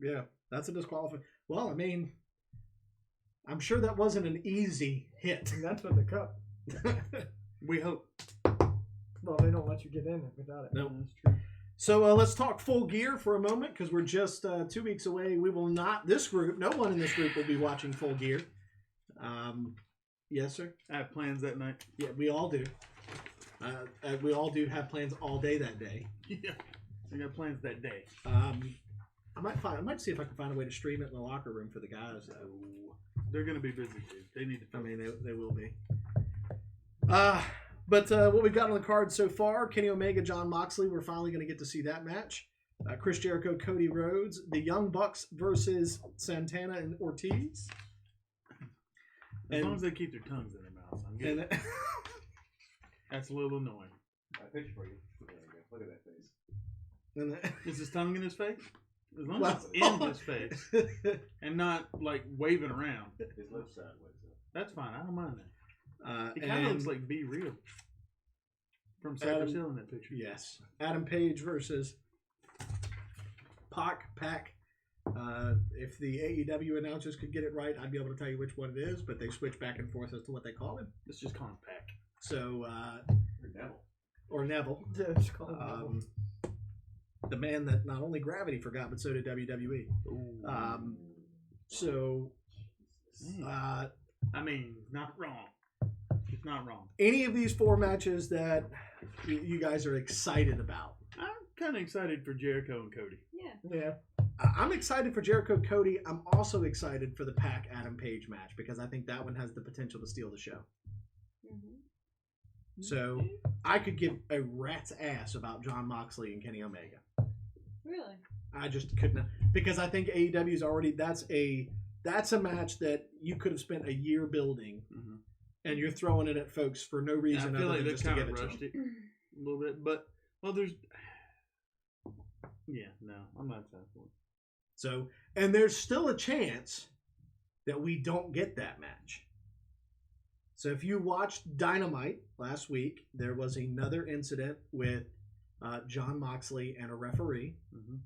Yeah, that's a disqualification. Well, I mean, I'm sure that wasn't an easy hit. And that's with the cup. We hope. Well, they don't let you get in it without it. No. That's true. So let's talk Full Gear for a moment because we're just 2 weeks away. We will not. This group, no one in this group will be watching Full Gear. Yes, sir. I have plans that night. Yeah, we all do. We all do have plans all day that day. Yeah. I got plans that day. I might see if I can find a way to stream it in the locker room for the guys. Though. They're going to be busy, too. They need to I focus. mean, they will be. But what we've got on the card so far, Kenny Omega, John Moxley, we're finally going to get to see that match. Chris Jericho, Cody Rhodes, the Young Bucks versus Santana and Ortiz. As long as they keep their tongues in their mouths, I'm good. And That's a little annoying. I picture for you. There you go. Look at that face. and Is his tongue in his face? As long Well- as it's in his face and not like waving around. His lips sideways. That's fine. I don't mind that. He kind and of looks like Be Real from Cypress Adam- Hill in that picture. yes, Adam Page versus Pac. If the AEW announcers could get it right, I'd be able to tell you which one it is, but they switch back and forth as to what they call him. Let's just call him Pac. So, Or Neville. or Neville, Yeah, just call it Neville. the man that not only Gravity forgot, but so did WWE. So, I mean, not wrong. It's not wrong. any of these 4 matches that you guys are excited about? I'm kind of excited for Jericho and Cody. Yeah. Yeah. I'm excited for Jericho Cody. I'm also excited for the Pac Adam Page match because I think that one has the potential to steal the show. Mm-hmm. So I could give a rat's ass about John Moxley and Kenny Omega. Really? I just could not because I think AEW is already that's a match that you could have spent a year building, Mm-hmm. and you're throwing it at folks for no I reason feel other like than they just to kind give of it to rushed them. it a little bit, but there's. Yeah, no, I'm not excited for it. So, and there's still a chance that we don't get that match. So if you watched Dynamite last week, there was another incident with John Moxley and a referee. Mm-hmm.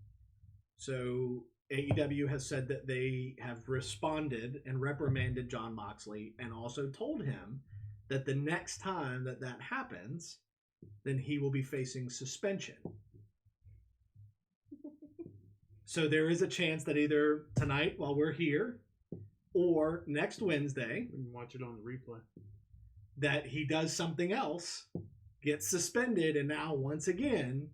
So AEW has said that they have responded and reprimanded John Moxley and also told him that the next time that happens, then he will be facing suspension. So there is a chance that either tonight while we're here or next Wednesday We can watch it on the replay. that he does something else, gets suspended, and now once again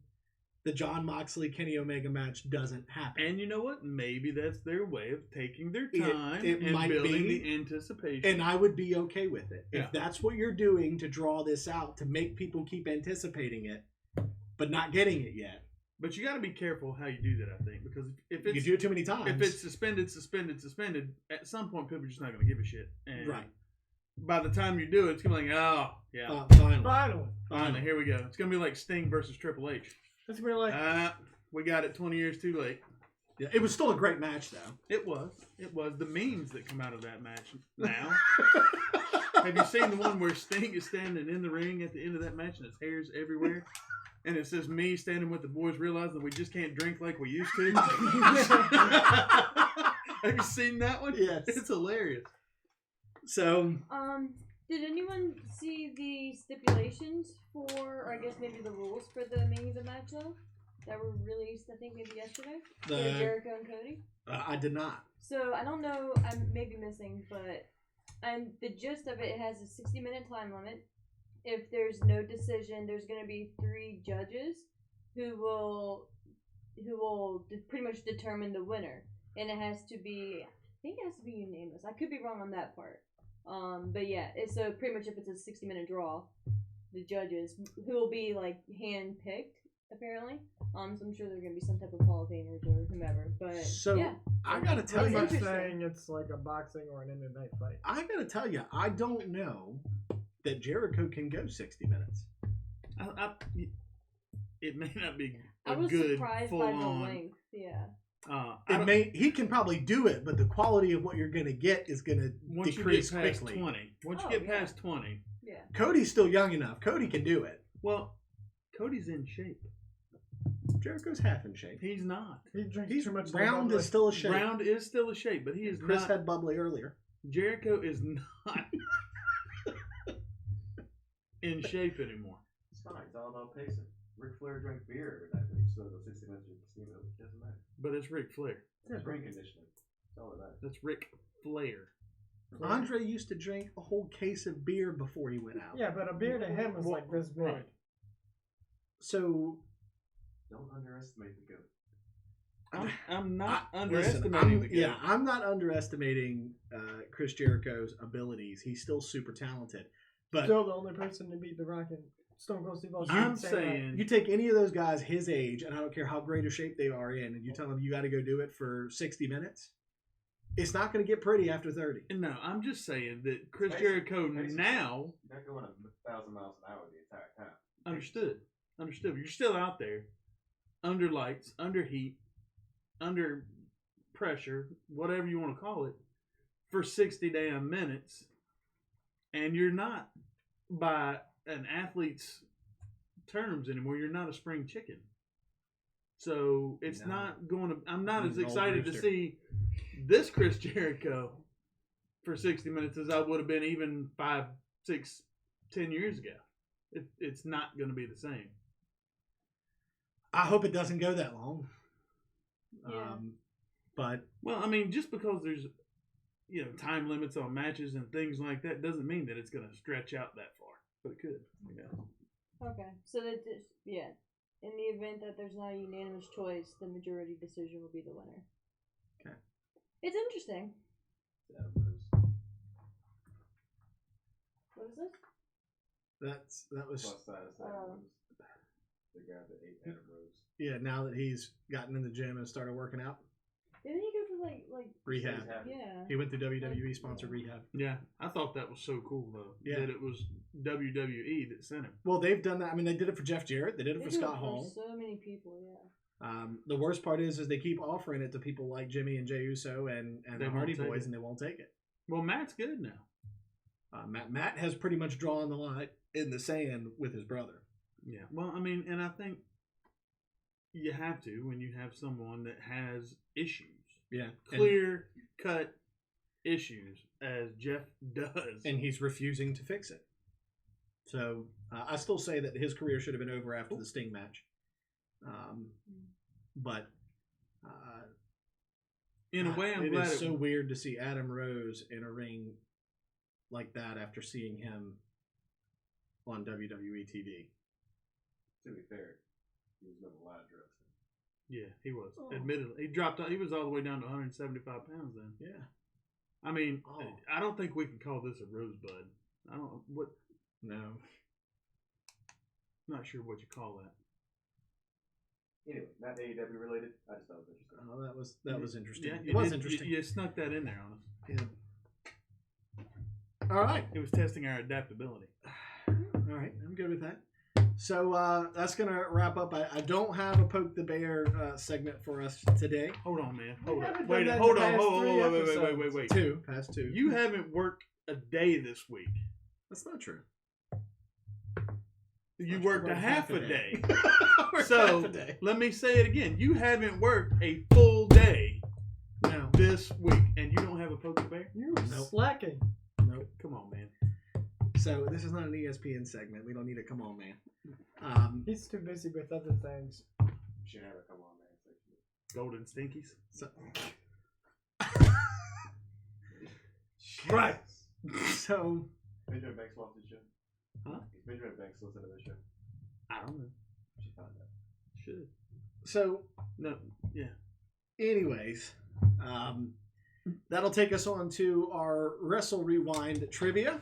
the Jon Moxley Kenny Omega match doesn't happen. And you know what? Maybe that's their way of taking their It- time it and might building be. the anticipation. And I would be okay with it. Yeah. If that's what you're doing to draw this out, to make people keep anticipating it, but not getting it yet. But you got to be careful how you do that, I think, because if You it's do it too many times. if it's suspended, at some point people are just not going to give a shit. And right. by the time you do it, it's going to be like, oh, yeah, Finally. finally, here we go. It's going to be like Sting versus Triple H. It's gonna be like We got it 20 years too late. Yeah, it was still a great match, though. It was. The memes that come out of that match now. Have you seen the one where Sting is standing in the ring at the end of that match and his hair's everywhere? And it says, me standing with the boys realizing that we just can't drink like we used to. Have you seen that one? Yes. It's hilarious. So, Did anyone see the stipulations for, or I guess maybe the rules for the main event match though, that were released? I think maybe yesterday. For Jericho and Cody. I did not. So I don't know. I'm maybe missing, but the gist of it has a 60-minute time limit. If there's no decision, there's going to be 3 judges who will pretty much determine the winner, and it has to be. I think it has to be unanimous. I could be wrong on that part. But yeah, so pretty much if it's a 60-minute draw, the judges who will be like hand picked apparently. So I'm sure there's gonna be some type of Hall of Famers or whomever. But So, yeah, I gotta tell pretty you, much interesting. saying it's like a boxing or an MMA fight. I gotta tell you, I don't know that Jericho can go 60 minutes. It may not be I a was good surprised full by the on. length. Yeah. He can probably do it, but the quality of what you're gonna get is gonna Once decrease you get past quickly. 20, once Oh, you get yeah. past 20, Yeah. Cody's still young enough. Cody can do it. well, Cody's in shape. Jericho's half in shape. He's not. He drinks He's too much. round bubbly. is still a shape. Round is still a shape, but he is Chris not. had bubbly earlier. Jericho is not in shape anymore. It's fine. It's all about pacing. Ric Flair drank beer, and I think still go 60 minutes with casino. It doesn't matter. But it's Ric Flair. It's brain conditioning. That's all it matters. That's Ric Flair. Andre used to drink a whole case of beer before he went out. Yeah, but a beer to him is like this big. Right. So Don't underestimate the goat. I'm not listen, underestimating the guy. I'm not underestimating Chris Jericho's abilities. He's still super talented. But Still the only person to beat The Rock and Stone Cold Steve Austin. I'm Same night. saying you take any of those guys his age, and I don't care how great a shape they are in, and you tell them you got to go do it for 60 minutes, it's not going to get pretty after 30. no. I'm just saying that Chris Basically- Jericho basically. now You're not going 1,000 miles an hour the entire time. understood. But you're still out there, under lights, under heat, under pressure, whatever you want to call it, for 60 damn minutes, and you're not, by an athlete's terms anymore, you're not a spring chicken. So it's No. not going to. I'm not He's as an old excited to rooster. see this Chris Jericho for 60 minutes as I would have been even 5, 6, 10 years ago. It's not going to be the same. I hope it doesn't go that long. Yeah. But Well, I mean, just because there's time limits on matches and things like that doesn't mean that it's going to stretch out that far, but it could. Yeah. Okay. So that yeah. In the event that there's not a unanimous choice, the majority decision will be the winner. Okay. It's interesting. Adam Rose. What is this? that was Plus size Adam Oh. Rose. The guy that ate Adam Rose. yeah. Now that he's gotten in the gym and started working out, Didn't he go for like rehab. Stays happy. yeah? He went to WWE sponsored rehab. Yeah, I thought that was so cool, though. Yeah. That it was WWE that sent him. Well, they've done that. I mean, they did it for Jeff Jarrett. They did it They for do Scott for Hall. so many people, yeah. The worst part is they keep offering it to people like Jimmy and Jey Uso and They the Hardy won't take Boys, it. and they won't take it. Well, Matt's good now. Matt has pretty much drawn the line in the sand with his brother. Yeah. Well, I mean, and I think you have to when you have someone that has issues. Yeah, Clear cut issues, as Jeff does. and he's refusing to fix it. So I still say that his career should have been over after the Sting match. But in a way, I'm it glad is so weird to see Adam Rose in a ring like that after seeing him on WWE TV. To be fair, he was never allowed to wrestle. Yeah, he was. Oh. Admittedly, he dropped. He was all the way down to 175 pounds then. Yeah. I mean, Oh. I don't think we can call this a rosebud. I don't. What? No. Not sure what you call that. Anyway, not AEW related. I just thought it was interesting. Oh, that was interesting. Yeah, it was interesting. You snuck that in there on us. Yeah. All right. It was testing our adaptability. All right. I'm good with that. So that's going to wrap up. I don't have a Poke the Bear segment for us today. Hold on, man. We Hold on. haven't Wait. done that Hold in the on. past Hold on. three Wait. episodes. Past two. You haven't worked a day this week. That's not true. You Not worked true. a half a day. Worked So half a day. let me say it again. You haven't worked a full day No. this week, and you don't have a Poke the Bear? You Nope. slacking. Nope. Come on, man. So this is not an ESPN segment. We don't need to come on, man. He's too busy with other things. You should never come on, man. Golden Stinkies. So, Right. so Benjamin Banks watched the show. Huh? Is Benjamin Banks listen to the show? I don't know. She found out. Should. so No. Yeah. anyways, that'll take us on to our Wrestle Rewind trivia,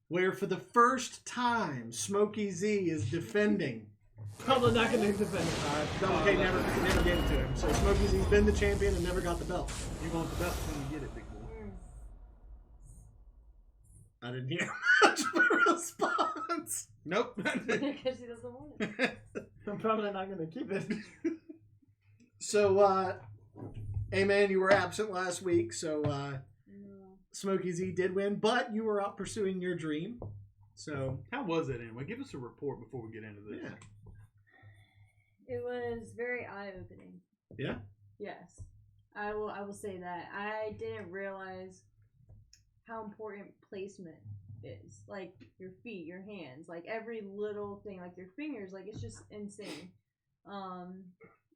where for the first time Smokey Z is defending. Probably not going to defend it. Double K never gave it to him. So Smokey Z's been the champion and never got the belt. You want the belt when you get it, big boy. I didn't hear much of a response. Nope. Because he doesn't want it. I'm probably not going to keep it. So, hey man, you were absent last week, so No. Smokey Z did win, but you were out pursuing your dream. So, How was it anyway? Give us a report before we get into this. yeah. It was very eye-opening. Yeah? Yes, I will say that. I didn't realize how important placement is. Like your feet, your hands, like every little thing, like your fingers, like it's just insane.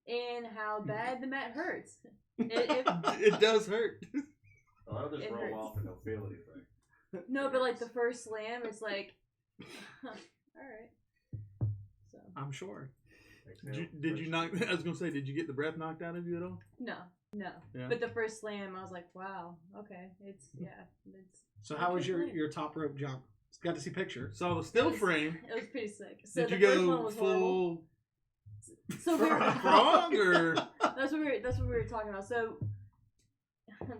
And how bad the mat hurts. It does hurt. Oh, I'll just It roll hurts. off and they'll feel anything. No, but like the first slam, it's like, all right. So I'm sure. Did you not? I was gonna say, did you get the breath knocked out of you at all? no. Yeah. But the first slam, I was like, wow, okay, it's. So how was your top rope jump? Got to see pictures. Saw the still frame. It was pretty sick. So Did the you first one go was horrible. full So we were, frog or? that's what we were talking about. So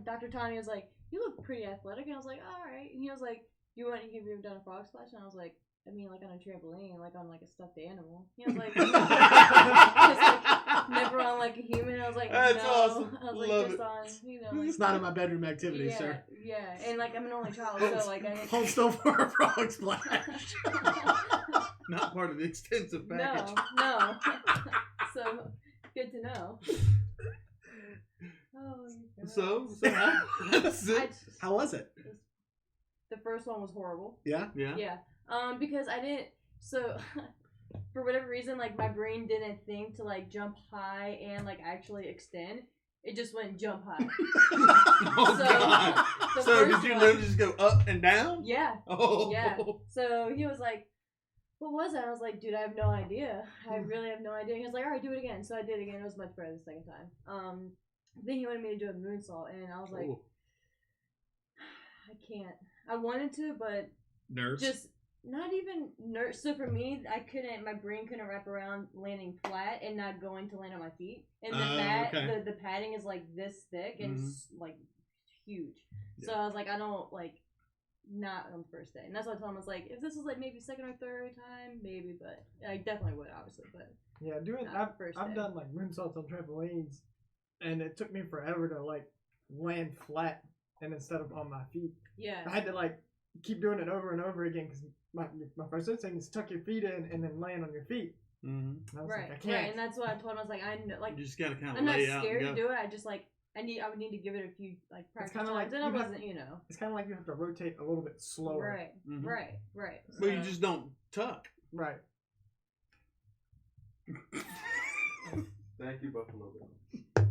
Dr. Tanya was like, "You look pretty athletic," and I was like, "All right." And he was like, "You want? Have you ever done a frog splash?" And I was like, "I mean, like on a trampoline, like on like a stuffed animal." He was like, just like never on like a human. And I was like, That's "No." awesome. I was like, Love just it. on, like, It's not in my bedroom activity, yeah, sir. yeah, and like I'm an only child, so like I. Hold still for a frog splash. Not part of the extensive package. No. So good to know. Oh, you guys. So how, that's I it. just- How was it? the first one was horrible. Yeah? Yeah. Yeah. Because I didn't. So, for whatever reason, like my brain didn't think to like jump high and like actually extend. It just went jump high. Oh So, God. the So first did you one- literally just go up and down? Yeah. Oh. Yeah. So he was like, "What was that?" I was like, "Dude, I have no idea. I really have no idea." He was like, "All right, do it again." So I did it again. It was much better the second time. Then he wanted me to do a moonsault, and I was like, Oh. I can't. I wanted to, but Nerves? just not even nerves. So for me, I couldn't. My brain couldn't wrap around landing flat and not going to land on my feet. And the mat, okay. the padding is like this thick and like huge. So I was like, I don't like. Not on the first day, and that's why I told him I was like, if this was like maybe second or third time, maybe, but I definitely would, obviously, but Yeah, not the first I've day. done like moonsaults on trampolines, and it took me forever to like land flat and instead of on my feet. Yeah, I had to like keep doing it over and over again because my first instinct is tuck your feet in and then land on your feet. Mm-hmm. And I was right, like, I can't. right, and that's what I told him. I was like, I know, like, You just gotta kind of I'm not lay out scared and to go. do it. I just like, I would need to give it a few like practice kinda times, like and I you have- wasn't, you know, It's kind of like you have to rotate a little bit slower. right, Mhm. right. Well, you So- just don't tuck. Right. Thank you, Buffalo Bill.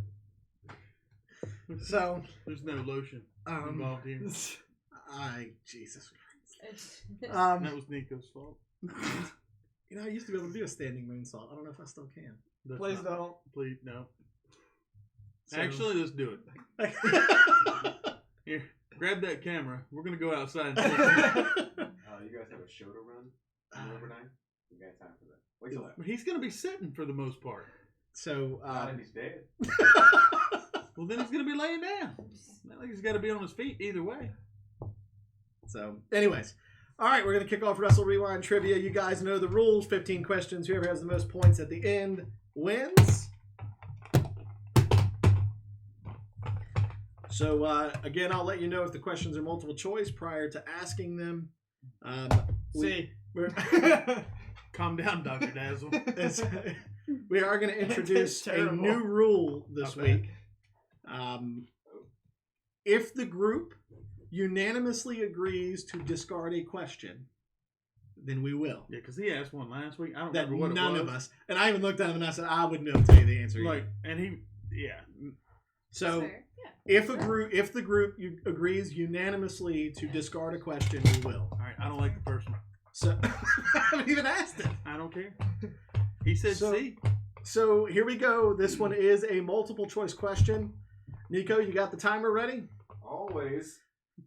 So, There's no lotion involved here. Jesus. That was Nico's fault. You know, I used to be able to do a standing moonsault. I don't know if I still can. Please don't. Please, no. So- Actually, let's do it. Here, grab that camera. We're going to go outside. You guys have a show to run overnight? You got time for that? Wait till that. He's going to be sitting for the most part. So, Not if he's dead. Well, then he's going to be laying down. Not like he's got to be on his feet either way. So, anyways. All right, we're going to kick off Wrestle Rewind Trivia. You guys know the rules. 15 questions. Whoever has the most points at the end wins. So, again, I'll let you know if the questions are multiple choice prior to asking them. We're Calm down, Dr. Dazzle. we are going to introduce a terrible. new rule this Okay. week. If the group unanimously agrees to discard a question, then we will. Yeah, because he asked one last week. I don't That remember what none it was. of us, and I even looked at him and I said, I wouldn't be able to tell you the answer. Like, either. and he, yeah. So Fair. Yeah. if the group agrees unanimously to discard a question, we will. All right, I don't like the first one. So I haven't even asked it. I don't care. He said So- C. So here we go. This one is a multiple choice question. Nico, you got the timer ready? Always.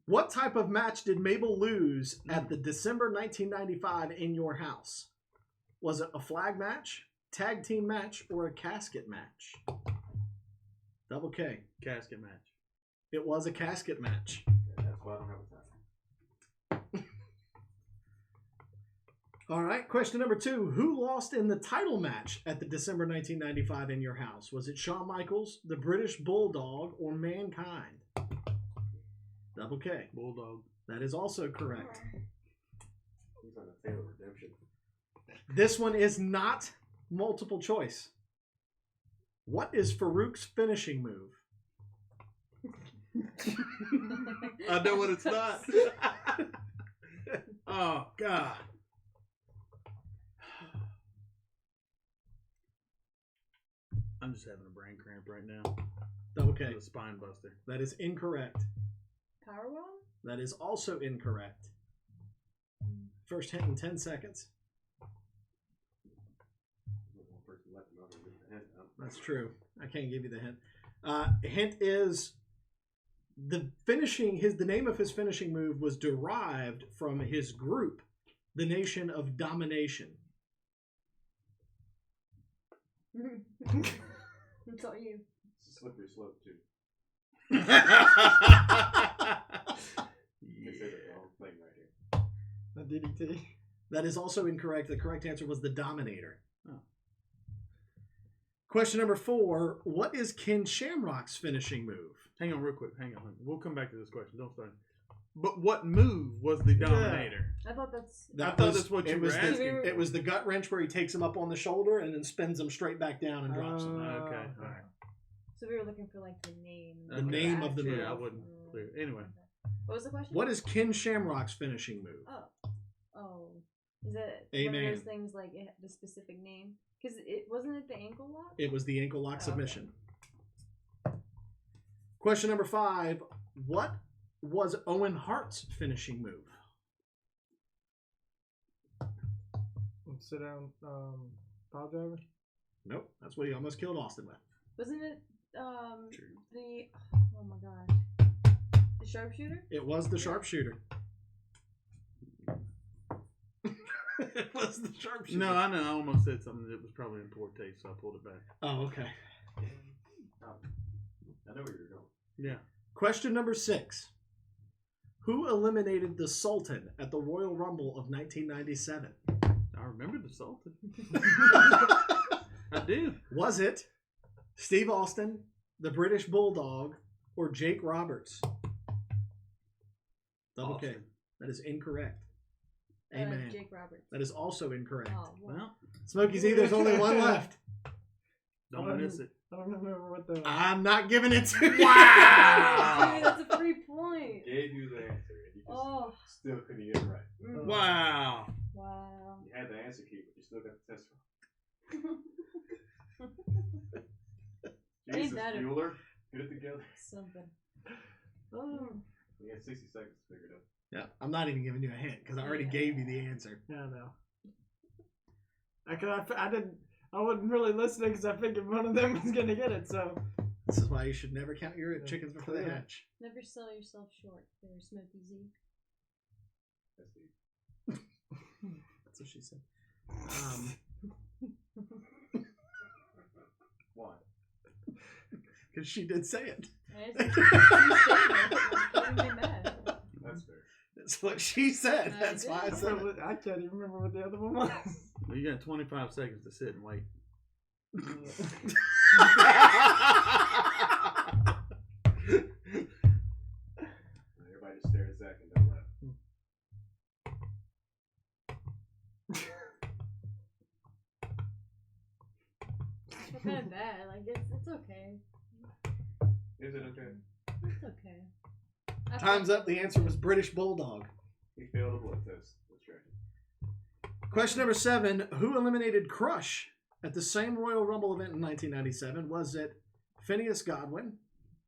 What type of match did Mabel lose at the December 1995 In Your House? Was it a flag match, tag team match, or a casket match? Double K. Casket match. It was a casket match. Yeah, that's why I don't have a time. All right, question number 2. Who lost in the title match at the December 1995 In Your House? Was it Shawn Michaels, the British Bulldog, or Mankind? Double K. Bulldog. That is also correct. He's on a Taylor Redemption. This one is not multiple choice. What is Farouk's finishing move? I know what it's not. Oh, God. I'm just having a brain cramp right now. Okay, The spine buster. that is incorrect. Powerbomb? That is also incorrect. First hint in 10 seconds. One person left, another with the head up. That's true. I can't give you the hint. Hint is the name of his finishing move was derived from his group, the Nation of Domination. It's all you. It's a slippery slope, too. They said the wrong thing right here. The DDT. That is also incorrect. The correct answer was the Dominator. Oh. Question number 4. What is Ken Shamrock's finishing move? Hang on real quick. Hang on. We'll come back to this question. Don't start. But what move was the Dominator? I thought that's. I thought that's what you were was the, asking. It was the gut wrench where he takes him up on the shoulder and then spins him straight back down and drops him. Okay. okay. All right. So we were looking for like the name. The name of the actual- move. Yeah, I wasn't clear. Anyway. What was the question? What is Ken Shamrock's finishing move? Oh, is it one Amen. of those things like it, the specific name? Because it wasn't it the ankle lock. It was the ankle lock Oh, submission. Question number 5. What was Owen Hart's finishing move? Sit down, pile driver. Nope. That's what he almost killed Austin with. Wasn't it the oh my gosh, the sharpshooter? It was the sharpshooter. It was the sharpshooter. No, I know. I almost said something that was probably in poor taste, so I pulled it back. Oh, okay. I know where you're going. Yeah. Question number 6. Who eliminated the Sultan at the Royal Rumble of 1997? I remember the Sultan. I do. Was it Steve Austin, the British Bulldog, or Jake Roberts? Double K. Austin. That is incorrect. Amen. Jake Roberts. That is also incorrect. Oh, well. Well, Smokey Z, there's only one left. don't miss it. I don't remember what the. I'm not giving it to you. Wow. Dude, that's a free point. Gave you the answer, and you just Oh, still couldn't get it right. mm. Wow. Wow. You had the answer key, but you still got the test wrong. Ain't Jesus, that a- Bueller. Get it together. Something. Oh. We got 60 seconds to figure it out. Yeah, I'm not even giving you a hint because I already Yeah. gave you the answer. Yeah, I know. I wasn't really listening because I figured one of them was gonna get it. So This is why you should never count your chickens before they Yeah. hatch. Never sell yourself short. There, Smokey Z. That's deep. That's what she said. Why? Because she did say it. That's That's what she said. I That's why I did. said it. I can't even remember what the other one was. Well, you got 25 seconds to sit and wait. Everybody just stare at Zach and don't laugh. It's kind of bad. Like it's okay. Is it okay? It's okay. Time's up. The answer was British Bulldog. He failed a blood test. Let's try it. Question number 7. Who eliminated Crush at the same Royal Rumble event in 1997? Was it Phineas Godwin,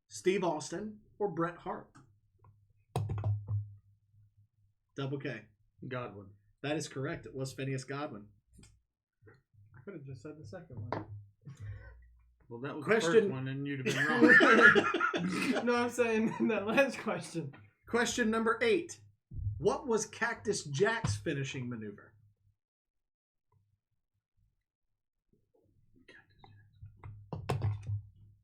Steve Austin, or Bret Hart? Double K. Godwin. That is correct. It was Phineas Godwin. I could have just said the second one. Well, that was Question- the first one, and you'd have been wrong. No, I'm saying that last question. Question number 8. What was Cactus Jack's finishing maneuver?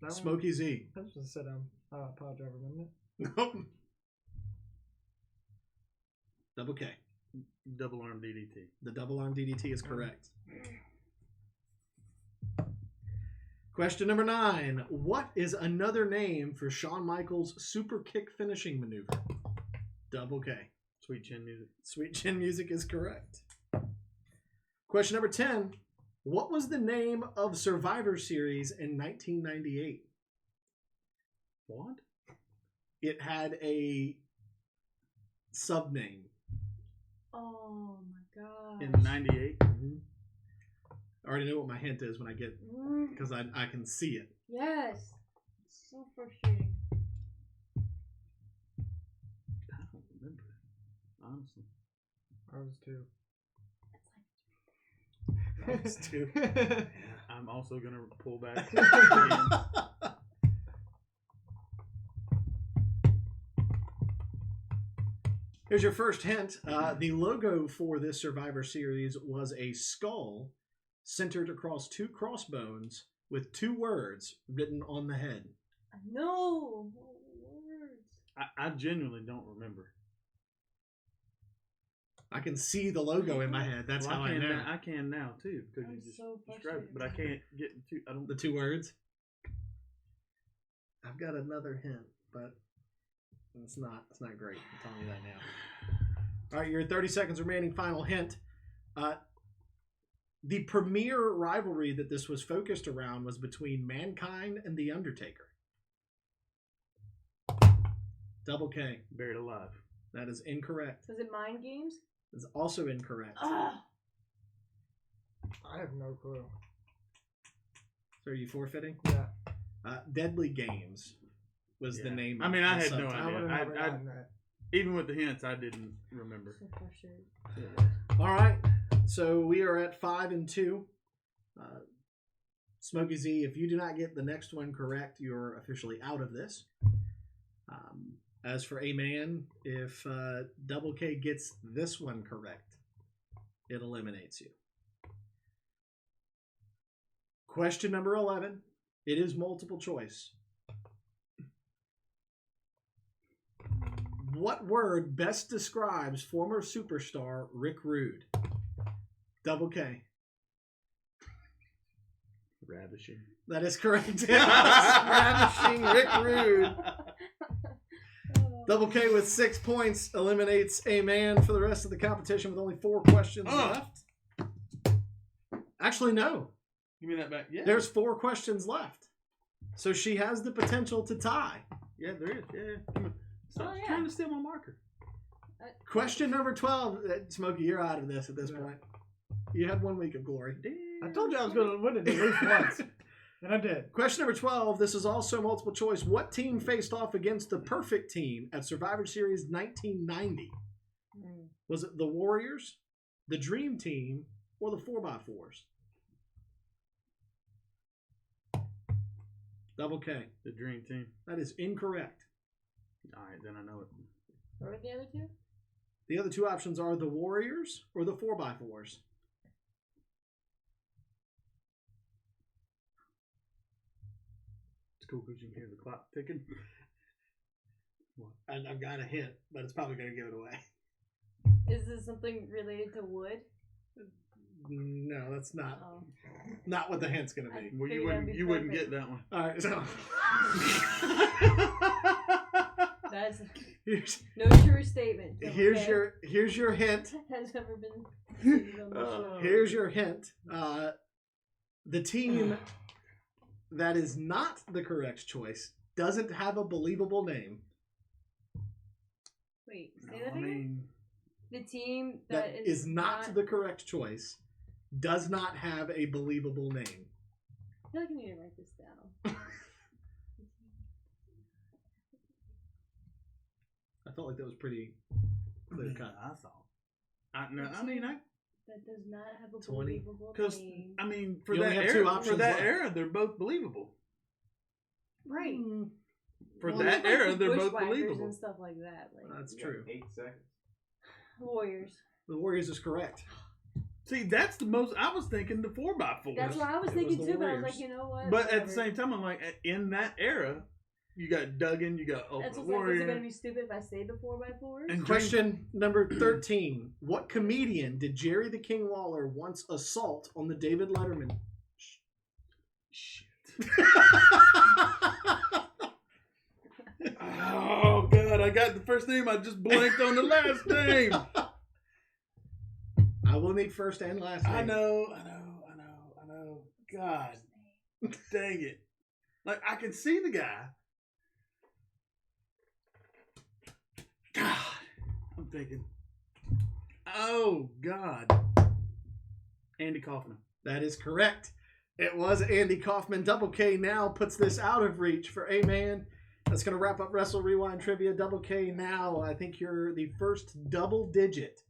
That Smokey Z. One, that was a sit down pod driver, wasn't it? Nope. Double K. Double arm DDT. The double arm DDT is correct. Question number 9. What is another name for Shawn Michaels' super kick finishing maneuver? Double K. Sweet chin music. Sweet Chin Music is correct. Question number 10. What was the name of Survivor Series in 1998? What? It had a sub name. Oh my god. In '98. I already know what my hint is when I get, because I can see it. Yes. It's so frustrating. I don't remember it, honestly. I was two. That was two. I'm also gonna pull back. Again. Here's your first hint. The logo for this Survivor Series was a skull centered across 2 crossbones with 2 words written on the head. No. Words. I genuinely don't remember. I can see the logo in my head. That's Well, how I can know. now, I can now too because I'm you just so described it, but I can't get to. I don't. The 2 words. I've got another hint, but it's not great. I'm telling you that now. All right, your 30 seconds remaining. Final hint. The premier rivalry that this was focused around was between Mankind and The Undertaker. Double K. Buried alive. That is incorrect. Was it Mind Games? It's also incorrect. Ah. I have no clue. So are you forfeiting? Yeah. Deadly Games was the Yeah. name. I mean, of I the had no subtitle. I would have I- never I- gotten that. Even with the hints, I didn't remember. So frustrated. All right. So we are at 5 and 2. Smokey Z, if you do not get the next one correct, you're officially out of this. As for A Man, if Double K gets this one correct, it eliminates you. Question number 11. It is multiple choice. What word best describes former superstar Rick Rude? Double K. Ravishing. That is correct. Ravishing Rick Rude. Double K with 6 points eliminates A Man for the rest of the competition with only 4 questions left. Actually, no. Give me that back. Yeah. There's 4 questions left. So she has the potential to tie. Yeah, there is. Yeah. Come on. Stop yeah. trying to steal my marker. Question number 12. Smokey, you're out of this at this point. You had 1 week of glory. I told you I was going to win it at least once. And I'm dead. Question number 12. This is also multiple choice. What team faced off against the Perfect Team at Survivor Series 1990? Was it the Warriors, the Dream Team, or the 4x4s? Double K. The Dream Team. That is incorrect. All right, then I know it. What were the other two? The other two options are the Warriors or the 4x4s. It's cool because you can hear the clock ticking. And I've got a hint, but it's probably going to give it away. Is this something related to wood? No, that's not Oh. not what the hint's going to be. Well, Figured that'd be you wouldn't perfect. get that one. All right, so That's here's, no true statement. Double here's K. your hint. Has ever been stated on the show. Here's your hint. The team that is not the correct choice doesn't have a believable name. Wait, say No, that I again? mean, The team That is not the correct choice. Does not have a believable name. I feel like I need to write this down. I felt like that was pretty clear cut. I saw. I mean, That does not have a 20. believable because name. I mean, for You that only have era, two for options that left. era, they're both believable. Right. For Well, that there's, like, era, the they're both Bushwhackers believable. and stuff like that. Like That's You got true. 8 seconds. Warriors. The Warriors is correct. See, that's the most. I was thinking the 4x4s. That's what I was It thinking was the too, but I was Warriors. like, you know what? But at the Whatever. same time, I'm like, in that era, you got Duggan, you got That's Ultimate what's like, is it Warrior, gonna be stupid if I say the 4x4s? and Question number 13. What comedian did Jerry the King Lawler once assault on the David Letterman? Shit. Oh God, I got the first name. I just blanked on the last name. I will need first and last name. I know. God, dang it! Like I can see the guy. God, I'm thinking. Oh God, Andy Kaufman. That is correct. It was Andy Kaufman. Double K now puts this out of reach for A-Man. That's going to wrap up Wrestle Rewind Trivia. Double K now, I think you're the first double-digit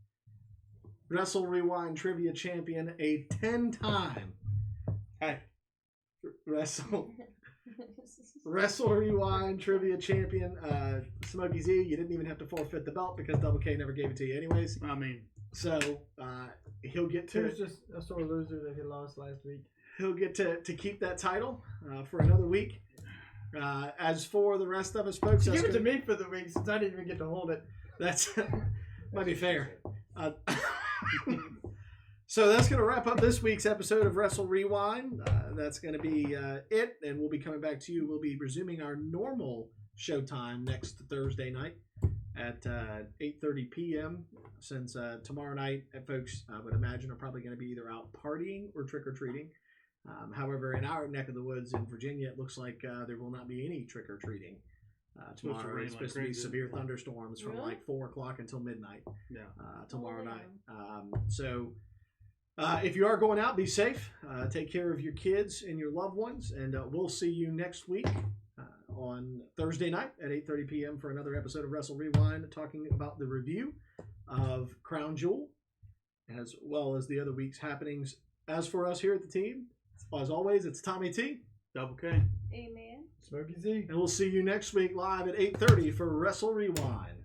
Wrestle Rewind Trivia champion, a 10-time Hey, Wrestle Rewind Trivia champion. Smokey Z, you didn't even have to forfeit the belt because Double K never gave it to you anyways. I mean, So he'll get He was to just a sore loser that he lost last week. to keep that title for another week. As for the rest of us, folks, So that's give it to gonna- me for the week since I didn't even get to hold it. That's might be fair. So that's going to wrap up this week's episode of Wrestle Rewind. That's going to be it, and we'll be coming back to you. We'll be resuming our normal showtime next Thursday night at 8:30 p.m. Since tomorrow night, folks, I would imagine, are probably going to be either out partying or trick-or-treating. However, in our neck of the woods in Virginia, it looks like there will not be any trick-or-treating. supposed to Tomorrow rain it's like supposed to be crazy. severe thunderstorms from Really? like 4 o'clock until midnight yeah. tomorrow Oh, night. So if you are going out, be safe. Take care of your kids and your loved ones, and we'll see you next week on Thursday night at 8:30 p.m. for another episode of Wrestle Rewind, talking about the review of Crown Jewel, as well as the other week's happenings. As for us here at the team, as always, it's Tommy T, Double K. Amen. Smokey Z. and we'll see you next week live at 8:30 for Wrestle Rewind.